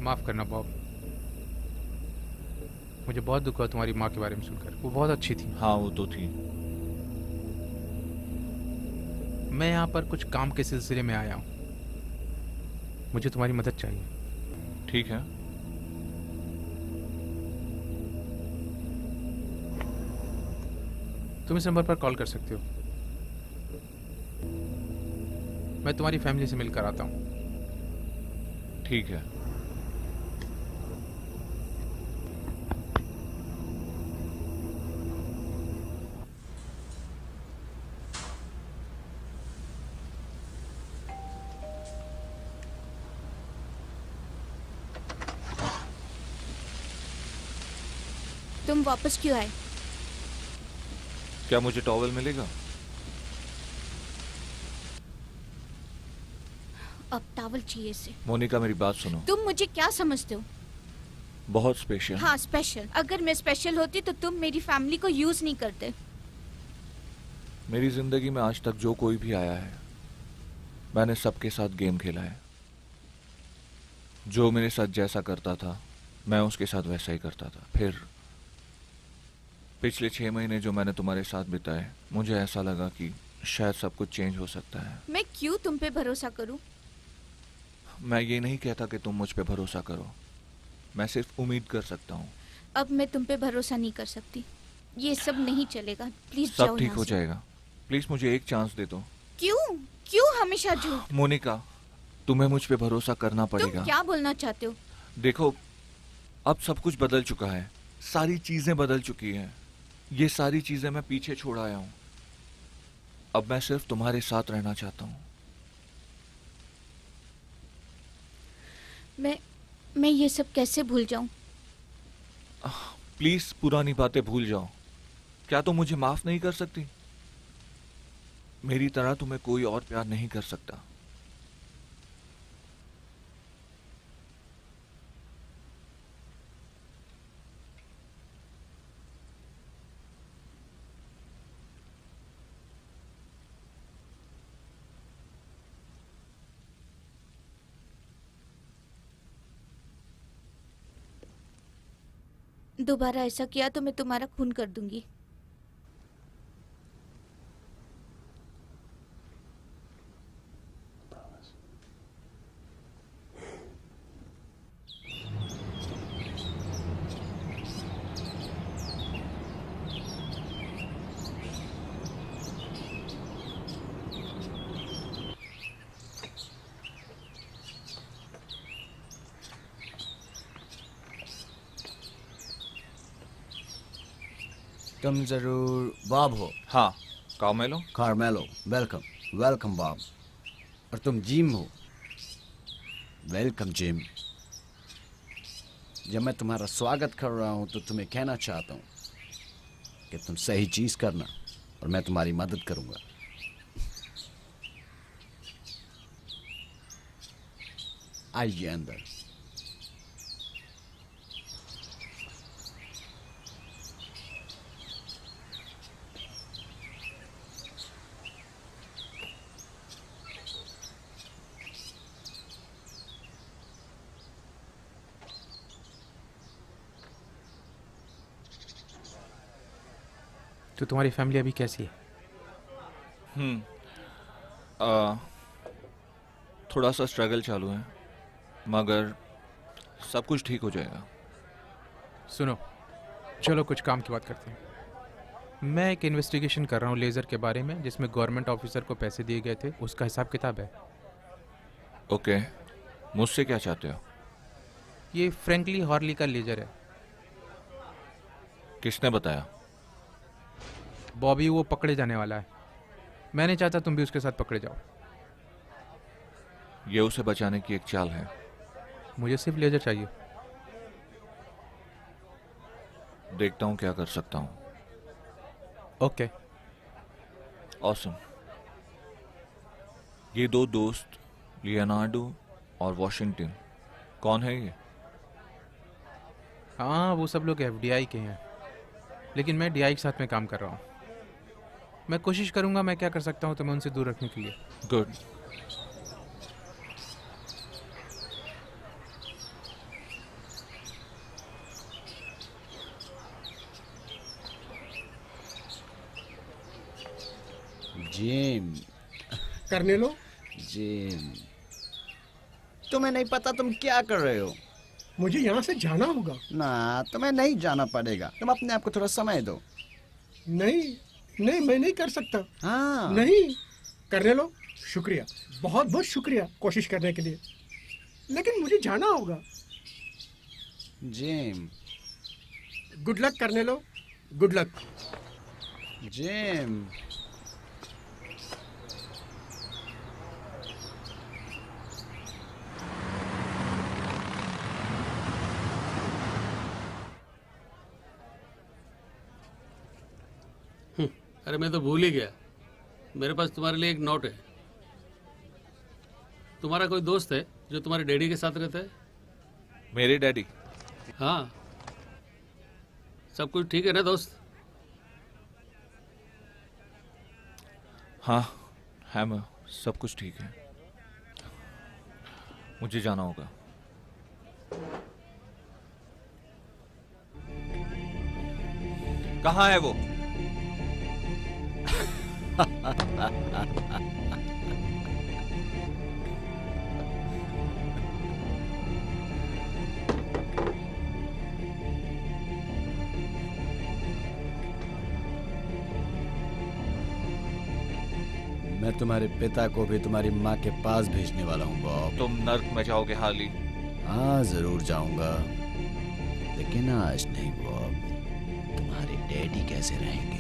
माफ़ करना बॉब, मुझे बहुत दुख हुआ तुम्हारी माँ के बारे में सुनकर। वो बहुत अच्छी थी। हाँ वो तो थी। मैं यहाँ पर कुछ काम के सिलसिले में आया हूँ, मुझे तुम्हारी मदद चाहिए। ठीक है। तुम इस नंबर पर कॉल कर सकते हो। मैं तुम्हारी फैमिली से मिलकर आता हूँ। ठीक है। तुम वापस क्यों आए? क्या मुझे टॉवल मिलेगा? अब टॉवल चाहिए से। मोनिका मेरी बात सुनो। तुम मुझे क्या समझते हो? बहुत स्पेशल। हाँ स्पेशल। अगर मैं स्पेशल होती तो तुम मेरी फैमिली को यूज नहीं करते। मेरी जिंदगी में आज तक जो कोई भी आया है, मैंने सबके साथ गेम खेला है। जो मेरे साथ जैसा करता था मैं उसके साथ वैसा ही करता था। फिर पिछले 6 महीने जो मैंने तुम्हारे साथ बिताए, मुझे ऐसा लगा कि शायद सब कुछ चेंज हो सकता है। मैं क्यों तुम पे भरोसा करूं? मैं ये नहीं कहता कि तुम मुझ पे भरोसा करो, मैं सिर्फ उम्मीद कर सकता हूँ। अब मैं तुम पे भरोसा नहीं कर सकती। ये सब नहीं चलेगा। प्लीज सब जाओ ठीक यहाँ हो से। जाएगा। प्लीज मुझे एक चांस दे दो। क्यों? क्यों हमेशा झूठ? मोनिका, तुम्हें मुझ पे भरोसा करना तुम पड़ेगा। क्या बोलना चाहते हो? देखो, अब सब कुछ बदल चुका है, सारी चीजें बदल चुकी हैं। ये सारी चीजें मैं पीछे छोड़ आया हूं। अब मैं सिर्फ तुम्हारे साथ रहना चाहता हूं। मैं ये सब कैसे भूल जाऊं? प्लीज पुरानी बातें भूल जाओ। क्या तुम मुझे माफ नहीं कर सकती? मेरी तरह तुम्हें कोई और प्यार नहीं कर सकता। दोबारा ऐसा किया तो मैं तुम्हारा खून कर दूंगी। तुम जरूर बॉब हो। हाँ, कार्मेलो। कार्मेलो, वेलकम। Welcome Bob. और तुम जिम हो। Welcome gym. जब मैं तुम्हारा स्वागत कर रहा हूं तो तुम्हें कहना चाहता हूं कि तुम सही चीज करना और मैं तुम्हारी मदद करूंगा। आइए अंदर। तो तुम्हारी फैमिली अभी कैसी है? थोड़ा सा स्ट्रगल चालू है, मगर सब कुछ ठीक हो जाएगा। सुनो, चलो कुछ काम की बात करते हैं। मैं एक इन्वेस्टिगेशन कर रहा हूँ लेज़र के बारे में, जिसमें गवर्नमेंट ऑफिसर को पैसे दिए गए थे, उसका हिसाब किताब है। ओके, मुझसे क्या चाहते हो? ये फ्रैंकली हॉर्ली का लेज़र है। किसने बताया? बॉबी वो पकड़े जाने वाला है। मैं नहीं चाहता तुम भी उसके साथ पकड़े जाओ। ये उसे बचाने की एक चाल है। मुझे सिर्फ लेज़र चाहिए। देखता हूँ क्या कर सकता हूँ। ओके। ऑसम। ये दो दोस्त लियोनार्डो और वॉशिंगटन, कौन है ये? हाँ, वो सब लोग एफडीआई के हैं, लेकिन मैं डीआई के साथ में काम कर रहा हूँ। मैं कोशिश करूँगा मैं क्या कर सकता हूँ तुम्हें उनसे दूर रखने के लिए। गुड। जिम। करने लो। जिम, तुम्हें नहीं पता तुम क्या कर रहे हो? मुझे यहाँ से जाना होगा। ना, तुम्हें नहीं जाना पड़ेगा। तुम अपने आप को थोड़ा समय दो। नहीं नहीं, मैं नहीं कर सकता। हाँ। नहीं, करने लो। शुक्रिया, बहुत बहुत शुक्रिया कोशिश करने के लिए, लेकिन मुझे जाना होगा। जिम। गुड लक करने लो। Good luck. जिम। अरे मैं तो भूल ही गया, मेरे पास तुम्हारे लिए एक नोट है। तुम्हारा कोई दोस्त है जो तुम्हारे डैडी के साथ रहता है? मेरे डैडी? हाँ। सब कुछ ठीक है ना दोस्त? हाँ है, मैं सब कुछ ठीक है। मुझे जाना होगा। कहाँ है वो? मैं तुम्हारे पिता को भी तुम्हारी माँ के पास भेजने वाला हूँ बॉब। तुम नर्क में जाओगे हाली? हाँ, जरूर जाऊंगा, लेकिन आज नहीं बॉब। तुम्हारे डैडी कैसे रहेंगे?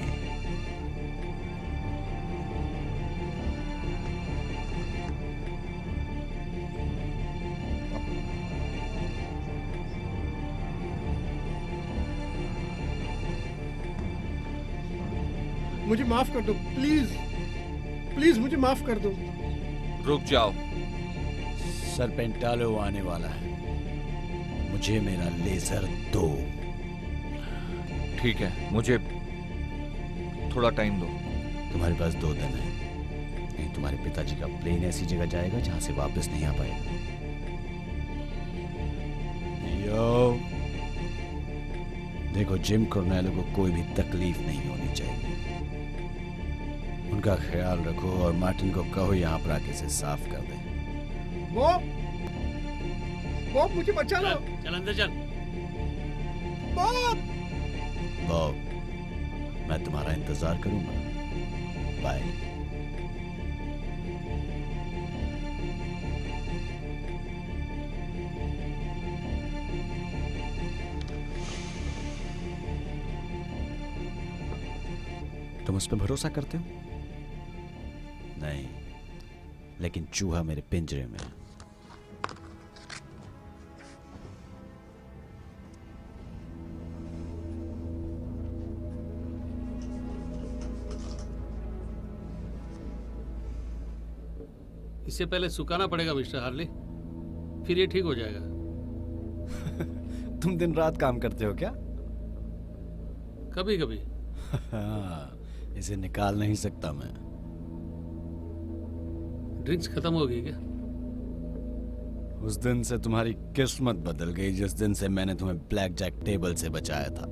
मुझे माफ कर दो प्लीज, प्लीज मुझे माफ कर दो। रुक जाओ। सरपेंटालो आने वाला है, मुझे मेरा लेजर दो। ठीक है, मुझे थोड़ा टाइम दो। तुम्हारे पास 2 दिन है, नहीं तुम्हारे पिताजी का प्लेन ऐसी जगह जाएगा जहां से वापस नहीं आ पाएगा। देखो, जिम कॉर्नेलो को कोई भी तकलीफ नहीं होनी चाहिए। उनका ख्याल रखो और मार्टिन को कहो यहाँ पर आके इसे साफ कर दे। बॉब मुझे बचा लो। चल अंदर चल। बॉब बॉब, मैं तुम्हारा इंतजार करूंगा। बाय। तुम उस पर भरोसा करते हो? नहीं, लेकिन चूहा मेरे पिंजरे में है। इससे पहले सुखाना पड़ेगा मिस्टर हार्ली, फिर ये ठीक हो जाएगा। तुम दिन रात काम करते हो क्या? कभी कभी। हाँ, इसे निकाल नहीं सकता मैं। ड्रिंक्स खत्म हो गई क्या? उस दिन से तुम्हारी किस्मत बदल गई जिस दिन से मैंने तुम्हें ब्लैक जैक टेबल से बचाया था।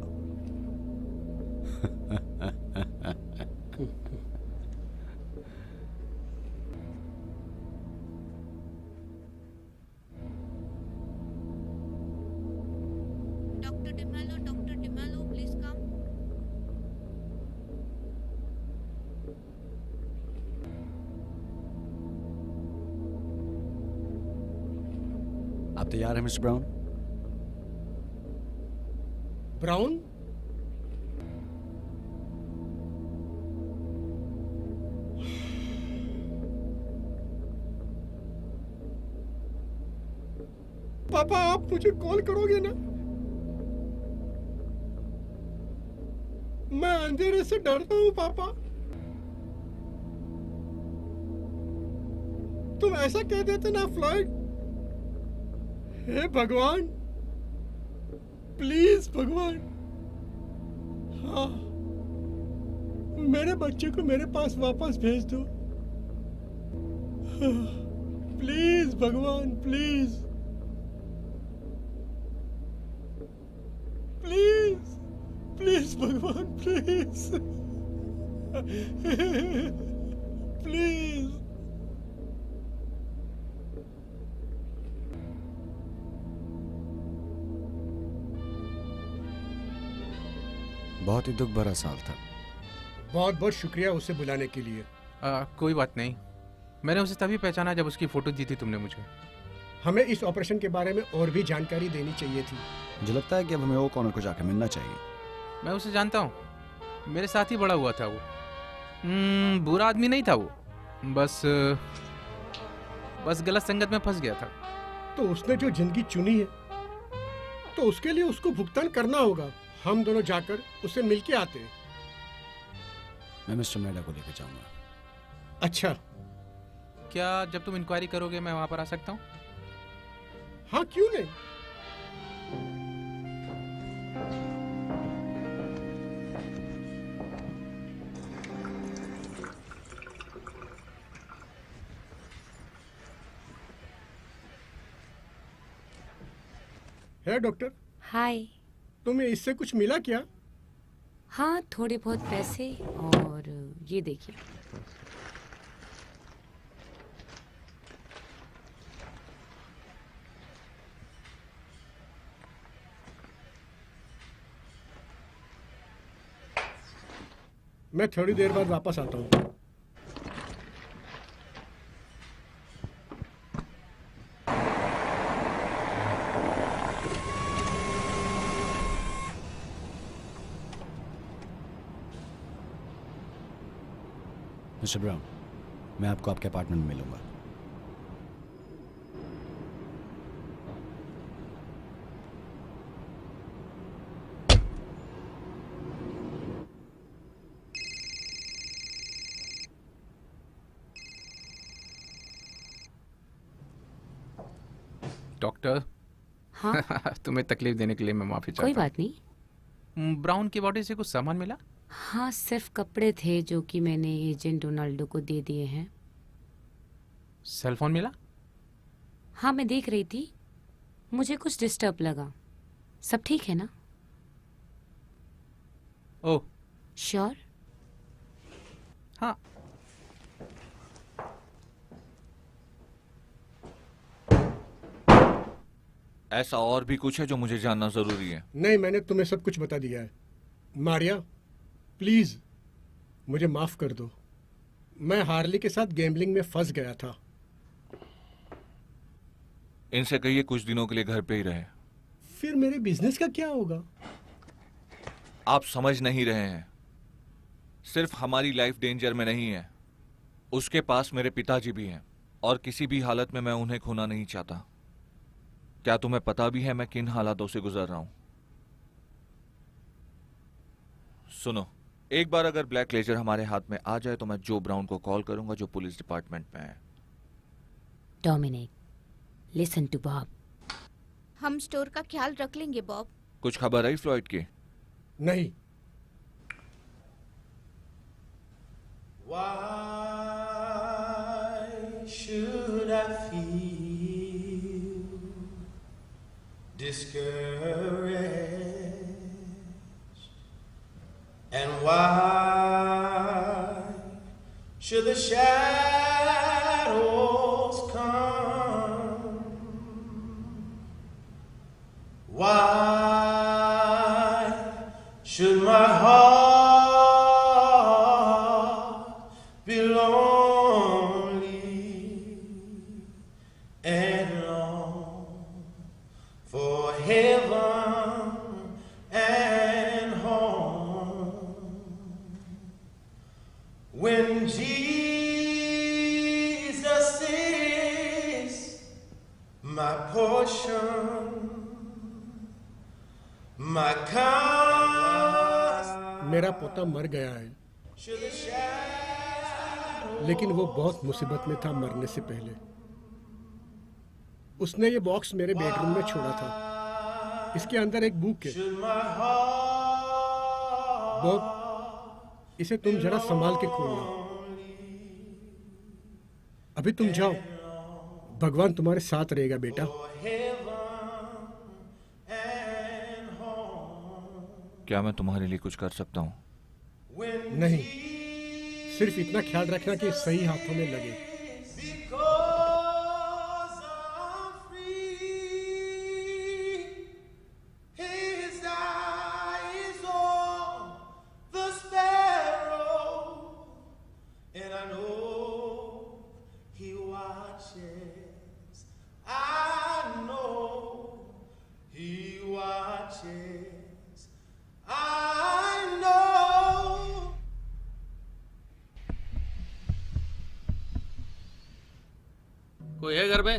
Doctor D'Mello, please come. आप तैयार हैं मिस्टर ब्राउन? ब्राउन? पापा, आप मुझे कॉल करोगे ना? मैं अंधेरे से डरता हूँ पापा। तुम ऐसा कह देते ना फ्लॉयड। हे भगवान, प्लीज भगवान, हाँ, मेरे बच्चे को मेरे पास वापस भेज दो। हाँ, प्लीज भगवान, प्लीज प्लीज प्लीज भगवान, प्लीज प्लीज। बहुत ही दुख भरा साल था। बहुत बहुत शुक्रिया उसे बुलाने के लिए। कोई बात नहीं, मैंने उसे तभी पहचाना जब उसकी फोटो दी थी तुमने मुझे। हमें इस ऑपरेशन के बारे में और भी जानकारी देनी चाहिए थी। मुझे लगता है कि अब हमें ओ कॉर्नर को जाकर मिलना चाहिए। मैं उसे जानता हूँ, मेरे साथ ही बड़ा हुआ था वो। बुरा आदमी नहीं था वो, बस गलत संगत में फंस गया था। तो उसने जो जिंदगी चुनी है तो उसके लिए उसको भुगतान करना होगा। हम दोनों जाकर उससे मिलके आते हैं। मैं मिस्टर मेडा को लेकर जाऊंगा। अच्छा, क्या जब तुम इंक्वायरी करोगे मैं वहां पर आ सकता हूँ? हाँ, क्यों नहीं। है डॉक्टर, हाय। तुम्हें इससे कुछ मिला क्या? हाँ, थोड़े बहुत पैसे और ये देखिए। मैं थोड़ी देर बाद वापस आता हूँ। मिस्टर ब्राउन, मैं आपको आपके अपार्टमेंट में मिलूंगा। डॉक्टर, हाँ। तुम्हें तकलीफ देने के लिए मैं माफी कोई चाहता बात नहीं। हूँ। ब्राउन की बॉडी से कुछ सामान मिला? हाँ, सिर्फ कपड़े थे जो कि मैंने एजेंट डोनाल्डो को दे दिए हैं। सेल फोन मिला? हाँ, मैं देख रही थी, मुझे कुछ डिस्टर्ब लगा। सब ठीक है ना? Oh sure? हाँ। ऐसा और भी कुछ है जो मुझे जानना जरूरी है? नहीं, मैंने तुम्हें सब कुछ बता दिया है। मारिया, प्लीज मुझे माफ कर दो। मैं हार्ली के साथ गैम्बलिंग में फंस गया था। इनसे कहिए कुछ दिनों के लिए घर पे ही रहे। फिर मेरे बिजनेस का क्या होगा? आप समझ नहीं रहे हैं। सिर्फ हमारी लाइफ डेंजर में नहीं है, उसके पास मेरे पिताजी भी हैं और किसी भी हालत में मैं उन्हें खोना नहीं चाहता। क्या तुम्हें पता भी है मैं किन हालातों से गुजर रहा हूं? सुनो, एक बार अगर ब्लैक लेजर हमारे हाथ में आ जाए तो मैं जो ब्राउन को कॉल करूंगा जो पुलिस डिपार्टमेंट में है। Dominic, listen to Bob. हम स्टोर का ख्याल रख लेंगे बॉब। कुछ खबर आई फ्लॉयड की? नहीं। Why should I feel discouraged? And why should the shadows come? Why should my heart be lonely and long for heaven and home? When Jesus is my portion, my cause, मेरा पोता मर गया है, लेकिन वो बहुत मुसीबत में था मरने से पहले। उसने ये बॉक्स मेरे बेडरूम में छोड़ा था। इसके अंदर एक बुक है। बॉब, इसे तुम जरा संभाल के खोलना। अभी तुम जाओ, भगवान तुम्हारे साथ रहेगा बेटा। क्या मैं तुम्हारे लिए कुछ कर सकता हूं? नहीं, सिर्फ इतना ख्याल रखना कि सही हाथों में लगे। because I'm free, His eye is on the sparrow, and I know He watches. I know He watches. I know. कोई है घर में?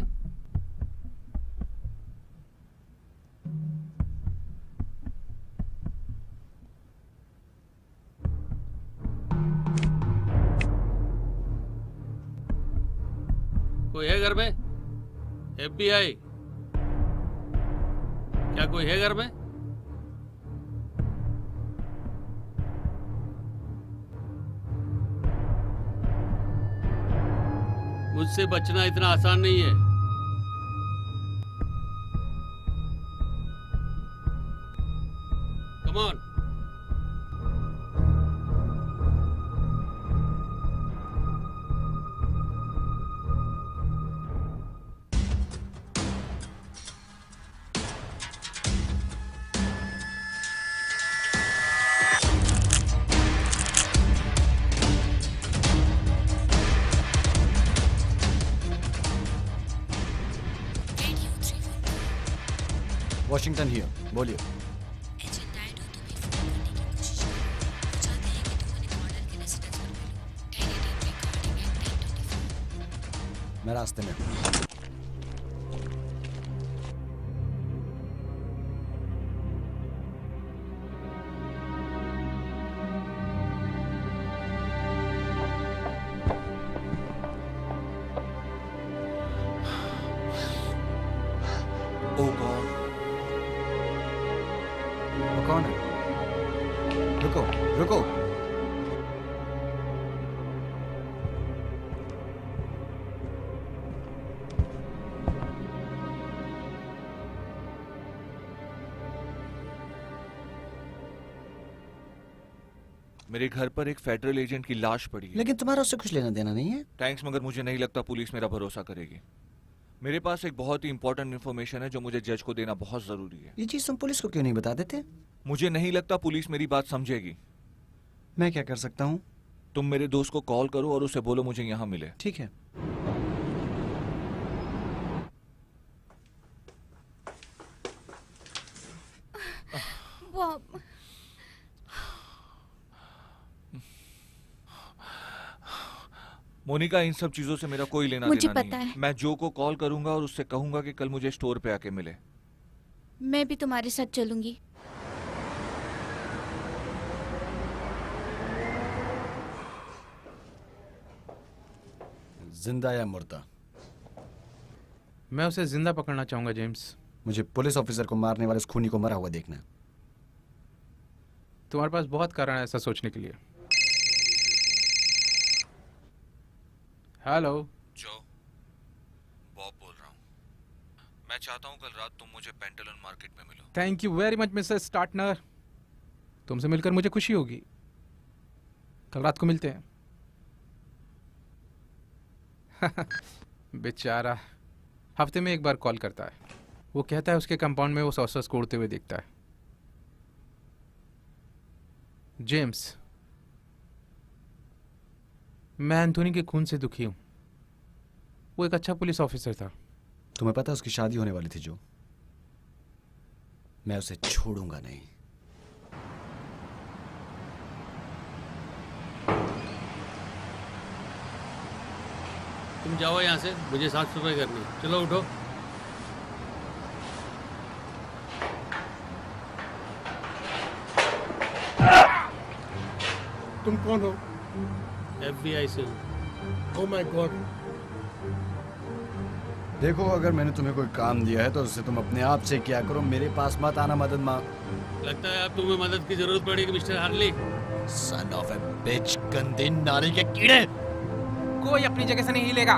कोई है घर में? FBI? क्या कोई है घर में? मुझसे बचना इतना आसान नहीं है। Come on. वॉशिंगटन हियर, बोलिए। एजेंट डायडो तुम्हें फोन करने की कोशिश कर रहे हैं। वो चाहते हैं कि तुम उन्हें मॉडल के रेसिडेंस पर मिलो। 1018 रिकॉर्डिंग एट 1024। मैं रास्ते में हूँ। Oh God. वो कौन है? रुको, रुको। मेरे घर पर एक फेडरल एजेंट की लाश पड़ी है। लेकिन तुम्हारा उससे कुछ लेना देना नहीं है। थैंक्स, मगर मुझे नहीं लगता पुलिस मेरा भरोसा करेगी। मेरे पास एक बहुत ही इंपॉर्टेंट इन्फॉर्मेशन है जो मुझे जज को देना बहुत जरूरी है। ये चीज तुम पुलिस को क्यों नहीं बता देते? मुझे नहीं लगता पुलिस मेरी बात समझेगी। मैं क्या कर सकता हूँ? तुम मेरे दोस्त को कॉल करो और उसे बोलो मुझे यहाँ मिले। ठीक है। बॉब, मोनिका, इन सब चीजों से मेरा कोई लेना मुझे देना पता नहीं है। है। मैं जो को कॉल करूंगा और उससे कहूंगा कि कल मुझे स्टोर पे आके मिले। मैं भी तुम्हारे साथ चलूंगी। जिंदा या मुर्दा? मैं उसे जिंदा पकड़ना चाहूंगा जेम्स। मुझे पुलिस ऑफिसर को मारने वाले उस खूनी को मरा हुआ देखना है। तुम्हारे पास बहुत कारण है ऐसा सोचने के लिए। हेलो जो, बॉब बोल रहा हूँ। मैं चाहता हूँ कल रात तुम मुझे पेंटालन मार्केट में मिलो। Thank you very much mister स्टार्टनर। तुमसे मिलकर मुझे खुशी होगी। कल रात को मिलते हैं। बेचारा हफ्ते में एक बार कॉल करता है। वो कहता है उसके कंपाउंड में वो सॉसर्स को उड़ते हुए देखता है। जेम्स, मैं एंथोनी के खून से दुखी हूं। वो एक अच्छा पुलिस ऑफिसर था। तुम्हें पता है उसकी शादी होने वाली थी जो? मैं उसे छोड़ूंगा नहीं। तुम जाओ यहाँ से, मुझे साफ सफाई करनी है। चलो उठो। तुम कौन हो? FBI से हूँ। Oh my God. देखो, अगर मैंने तुम्हें कोई काम दिया है तो उसे तुम अपने आप से किया करो। मेरे पास मत आना मदद मांग। लगता है अब तुम्हें मदद की जरूरत पड़ेगी मिस्टर हार्ली। सन ऑफ ए बिच, गंदे नाली के कीड़े। कोई अपनी जगह से नहीं हिलेगा।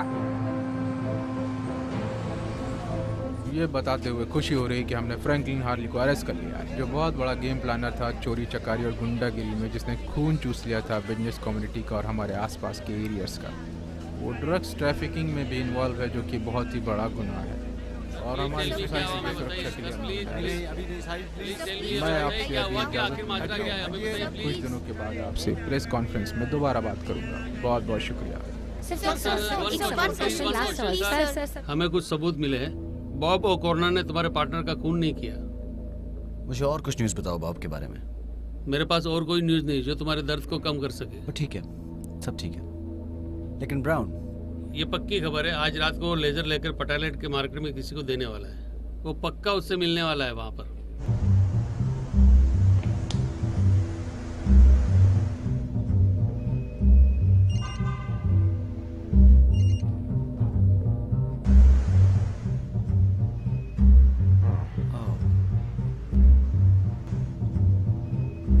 ये बताते हुए खुशी हो रही कि हमने फ्रैंकलिन हार्ली को अरेस्ट कर लिया है, जो बहुत बड़ा गेम प्लानर था चोरी चकारी और गुंडागिरी में, जिसने खून चूस लिया था बिजनेस कम्युनिटी का और हमारे आसपास के एरियाज का। वो ड्रग्स ट्रैफिकिंग में भी इन्वॉल्व है, जो कि बहुत ही बड़ा गुनाह है और हमारी सोसाइटी की सुरक्षा के लिए मैं आपसे अभी इजाजत चाहूंगा। कुछ दिनों के बाद आपसे प्रेस कॉन्फ्रेंस में दोबारा बात करूंगा। बहुत बहुत शुक्रिया। हमें कुछ सबूत मिले हैं। बॉब ओकॉर्नर ने तुम्हारे पार्टनर का खून नहीं किया। मुझे और कुछ न्यूज़ बताओ बॉब के बारे में। मेरे पास और कोई न्यूज़ नहीं जो तुम्हारे दर्द को कम कर सके। वो ठीक है, सब ठीक है, लेकिन ब्राउन, ये पक्की खबर है, आज रात को वो लेजर लेकर पटालेट के मार्केट में किसी को देने वाला है। वो पक्का उससे मिलने वाला है वहां पर।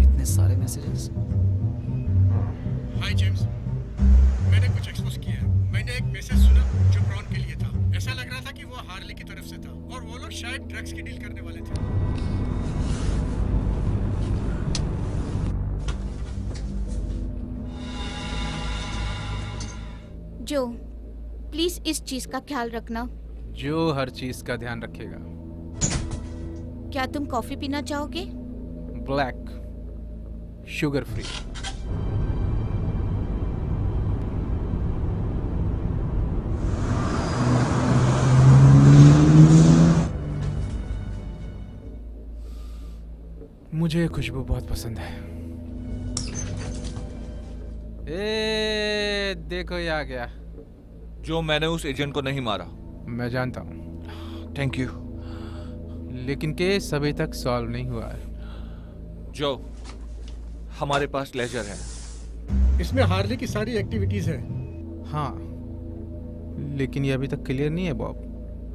इतने सारे मैसेजेस। हाय जेम्स, मैंने कुछ एक्सपोज किया है। मैंने एक मैसेज सुना जो ब्राउन के लिए था। ऐसा लग रहा था कि वो हार्ली की तरफ से था और वो लोग शायद ड्रग्स की डील करने वाले थे। जो, प्लीज इस चीज का ख्याल रखना। जो हर चीज का ध्यान रखेगा। क्या तुम कॉफी पीना चाहोगे? Black, sugar free. मुझे खुशबू बहुत पसंद है। ए, देखो ये आ गया। जो, मैंने उस एजेंट को नहीं मारा। मैं जानता हूँ, थैंक यू। लेकिन केस अभी तक सॉल्व नहीं हुआ है। जो, हमारे पास लेजर है। इसमें हार्ली की सारी एक्टिविटीज हैं। हाँ, लेकिन ये अभी तक क्लियर नहीं है बॉब।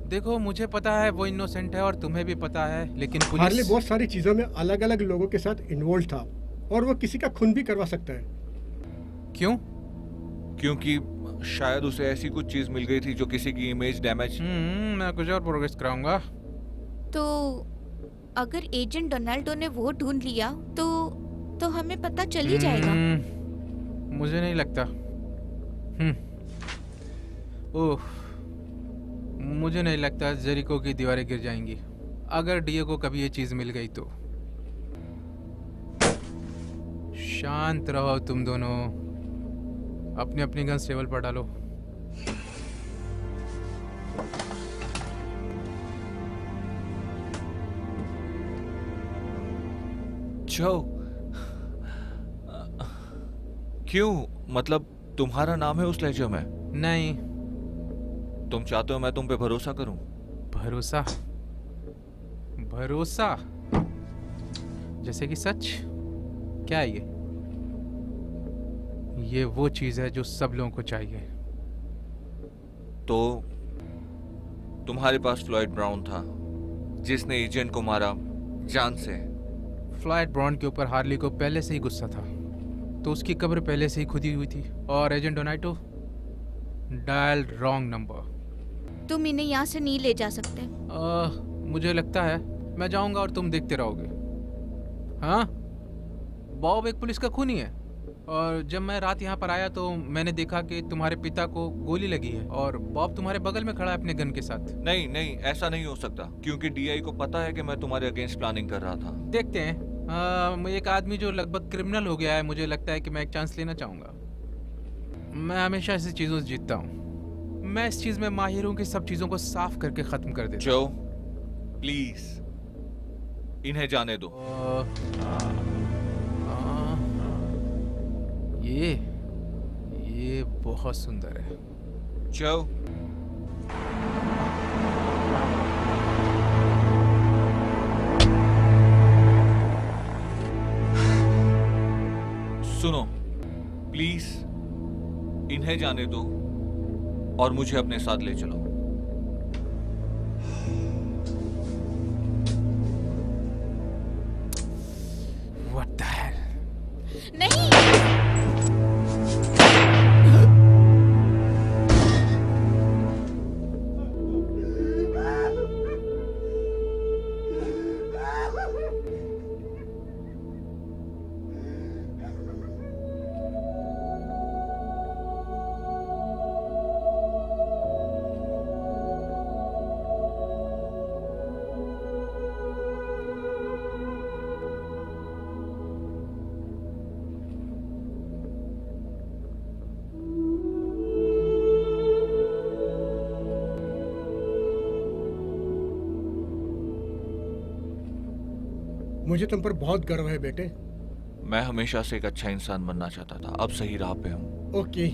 देखो, मुझे पता है वो इनोसेंट है और तुम्हें भी पता है, लेकिन हार्ली पुलिस बहुत सारी चीजों में अलग अलग लोगों के साथ इन्वॉल्व था और वो किसी का खून भी करवा सकता है। क्यों? क्योंकि शायद उसे ऐसी कुछ चीज मिल गई थी जो किसी की इमेज डैमेज। मैं कुछ और प्रोग्रेस कराऊंगा। तो अगर एजेंट डोनाल्डो ने वो ढूंढ लिया तो तो हमें पता चल ही जाएगा। मुझे नहीं लगता। ओह, मुझे नहीं लगता जेरिको की दीवारें गिर जाएंगी अगर डीए को कभी ये चीज मिल गई तो। शांत रहो तुम दोनों, अपनी अपनी गन्स टेबल पर डालो। जो क्यों, मतलब तुम्हारा नाम है उस लहजे में? नहीं। तुम चाहते हो मैं तुम पे भरोसा करूं? भरोसा? भरोसा जैसे कि सच? क्या है ये वो चीज है जो सब लोगों को चाहिए। तो तुम्हारे पास फ्लॉयड ब्राउन था जिसने एजेंट को मारा जान से। फ्लॉयड ब्राउन के ऊपर हार्ली को पहले से ही गुस्सा था, तो उसकी कब्र पहले से ही खुदी हुई थी। और एजेंट डोनाइटो, डायल रॉन्ग नंबर। तुम इन्हें यहाँ से नहीं ले जा सकते। मुझे लगता है मैं जाऊंगा और तुम देखते रहोगे। हाँ, बॉब एक पुलिस का खूनी है, और जब मैं रात यहाँ पर आया तो मैंने देखा कि तुम्हारे पिता को गोली लगी है और बॉब तुम्हारे बगल में खड़ा है अपने गन के साथ। नहीं नहीं, ऐसा नहीं हो सकता, क्योंकि डीआई को पता है कि मैं तुम्हारे अगेंस्ट प्लानिंग कर रहा था। देखते हैं। एक आदमी जो लगभग क्रिमिनल हो गया है, मुझे लगता है कि मैं एक चांस लेना चाहूंगा। मैं हमेशा ऐसी चीजों से जीतता हूँ। मैं इस चीज में माहिर हूँ कि सब चीजों को साफ करके खत्म कर देता। जो प्लीज इन्हें जाने दो। ये बहुत सुंदर है। जो सुनो, प्लीज इन्हें जाने दो और मुझे अपने साथ ले चलो। What the hell? नहीं। मुझे तुम पर बहुत गर्व है बेटे। मैं हमेशा से एक अच्छा इंसान बनना चाहता था, अब सही राह पे हूँ। Okay.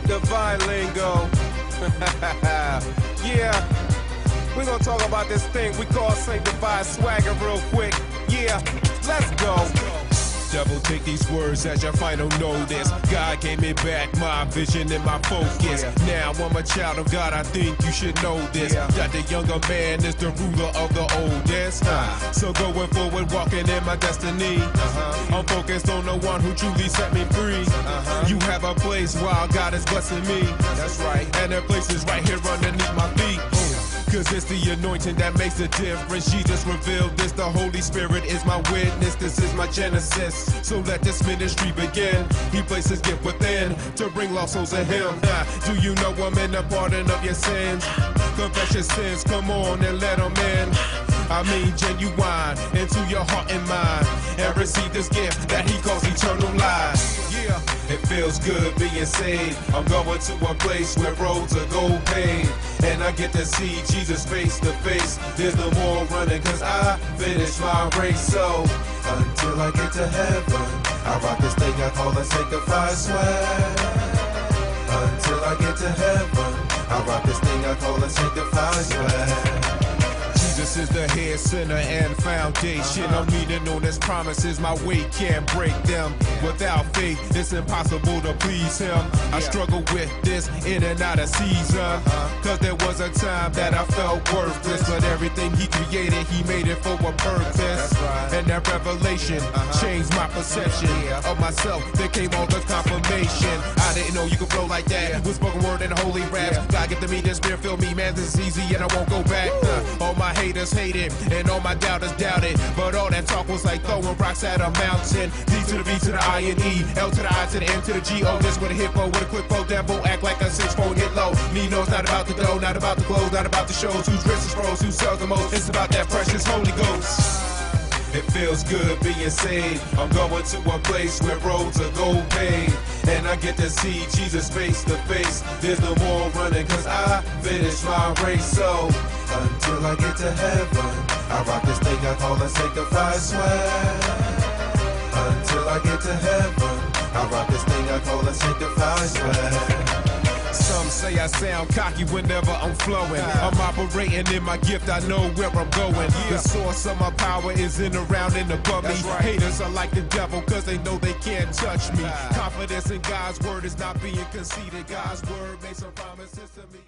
Divine lingo. Yeah, we're gonna talk about this thing we call sanctified swagger real quick. Yeah, let's go. Devil, take these words as your final notice. God gave me back my vision and my focus. Now I'm a child of God, I think you should know this. That the younger man is the ruler of the oldest. So going forward, walking in my destiny. I'm focused on the one who truly set me free. You have a place while God is blessing me. That's right. And that place is right here underneath my feet. Cause it's the anointing that makes the difference. Jesus revealed this, the Holy Spirit is my witness. This is my genesis, so let this ministry begin. He placed his gift within to bring lost souls to him. Do you know I'm in the pardon of your sins? Confess your sins, come on and let them in. I mean genuine, into your heart and mind. And receive this gift that he calls eternal life. Yeah, it feels good being saved. I'm going to a place where roads are gold paved. And I get to see Jesus face to face. There's no more running cause I finished my race. So, until I get to heaven, I rock this thing I call a sanctified swag. Until I get to heaven, I rock this thing I call a sanctified swag. Jesus is the head, center, and foundation. I'm leaning on his promises, my weight can't break them. Without faith, it's impossible to please him. I struggle with this in and out of season. Cause there was a time that I felt worthless. But everything he created, he made it for a purpose. And that revelation changed my perception of myself. There came all the confirmation. I didn't know you could flow like that. With spoken word and holy raps. God give to me, the spirit fill me, man, this is easy and I won't go back. All my haters hate it, and all my doubters doubt it. But all that talk was like throwing rocks at a mountain. D to the B to the I and E, L to the I to the M to the G. Oh, this with a hip hop, with a quick flow, devil act like a 6-4 hit low. Nino's not about the dough, not about the clothes, not about the shows. Who's rich is pros, who sells the most? It's about that precious Holy Ghost. It feels good being saved. I'm going to a place where roads are gold paved. And I get to see Jesus face to face. There's no more running cause I finished my race. So, until I get to heaven, I rock this thing I call a sanctified swag. Until I get to heaven, I rock this thing I call a sanctified swag. Some say I sound cocky whenever I'm flowing. I'm operating in my gift, I know where I'm going. The source of my power is in, around, and above me. Haters are like the devil cause they know they can't touch me. Confidence in God's word is not being conceited. God's word makes some promises to me.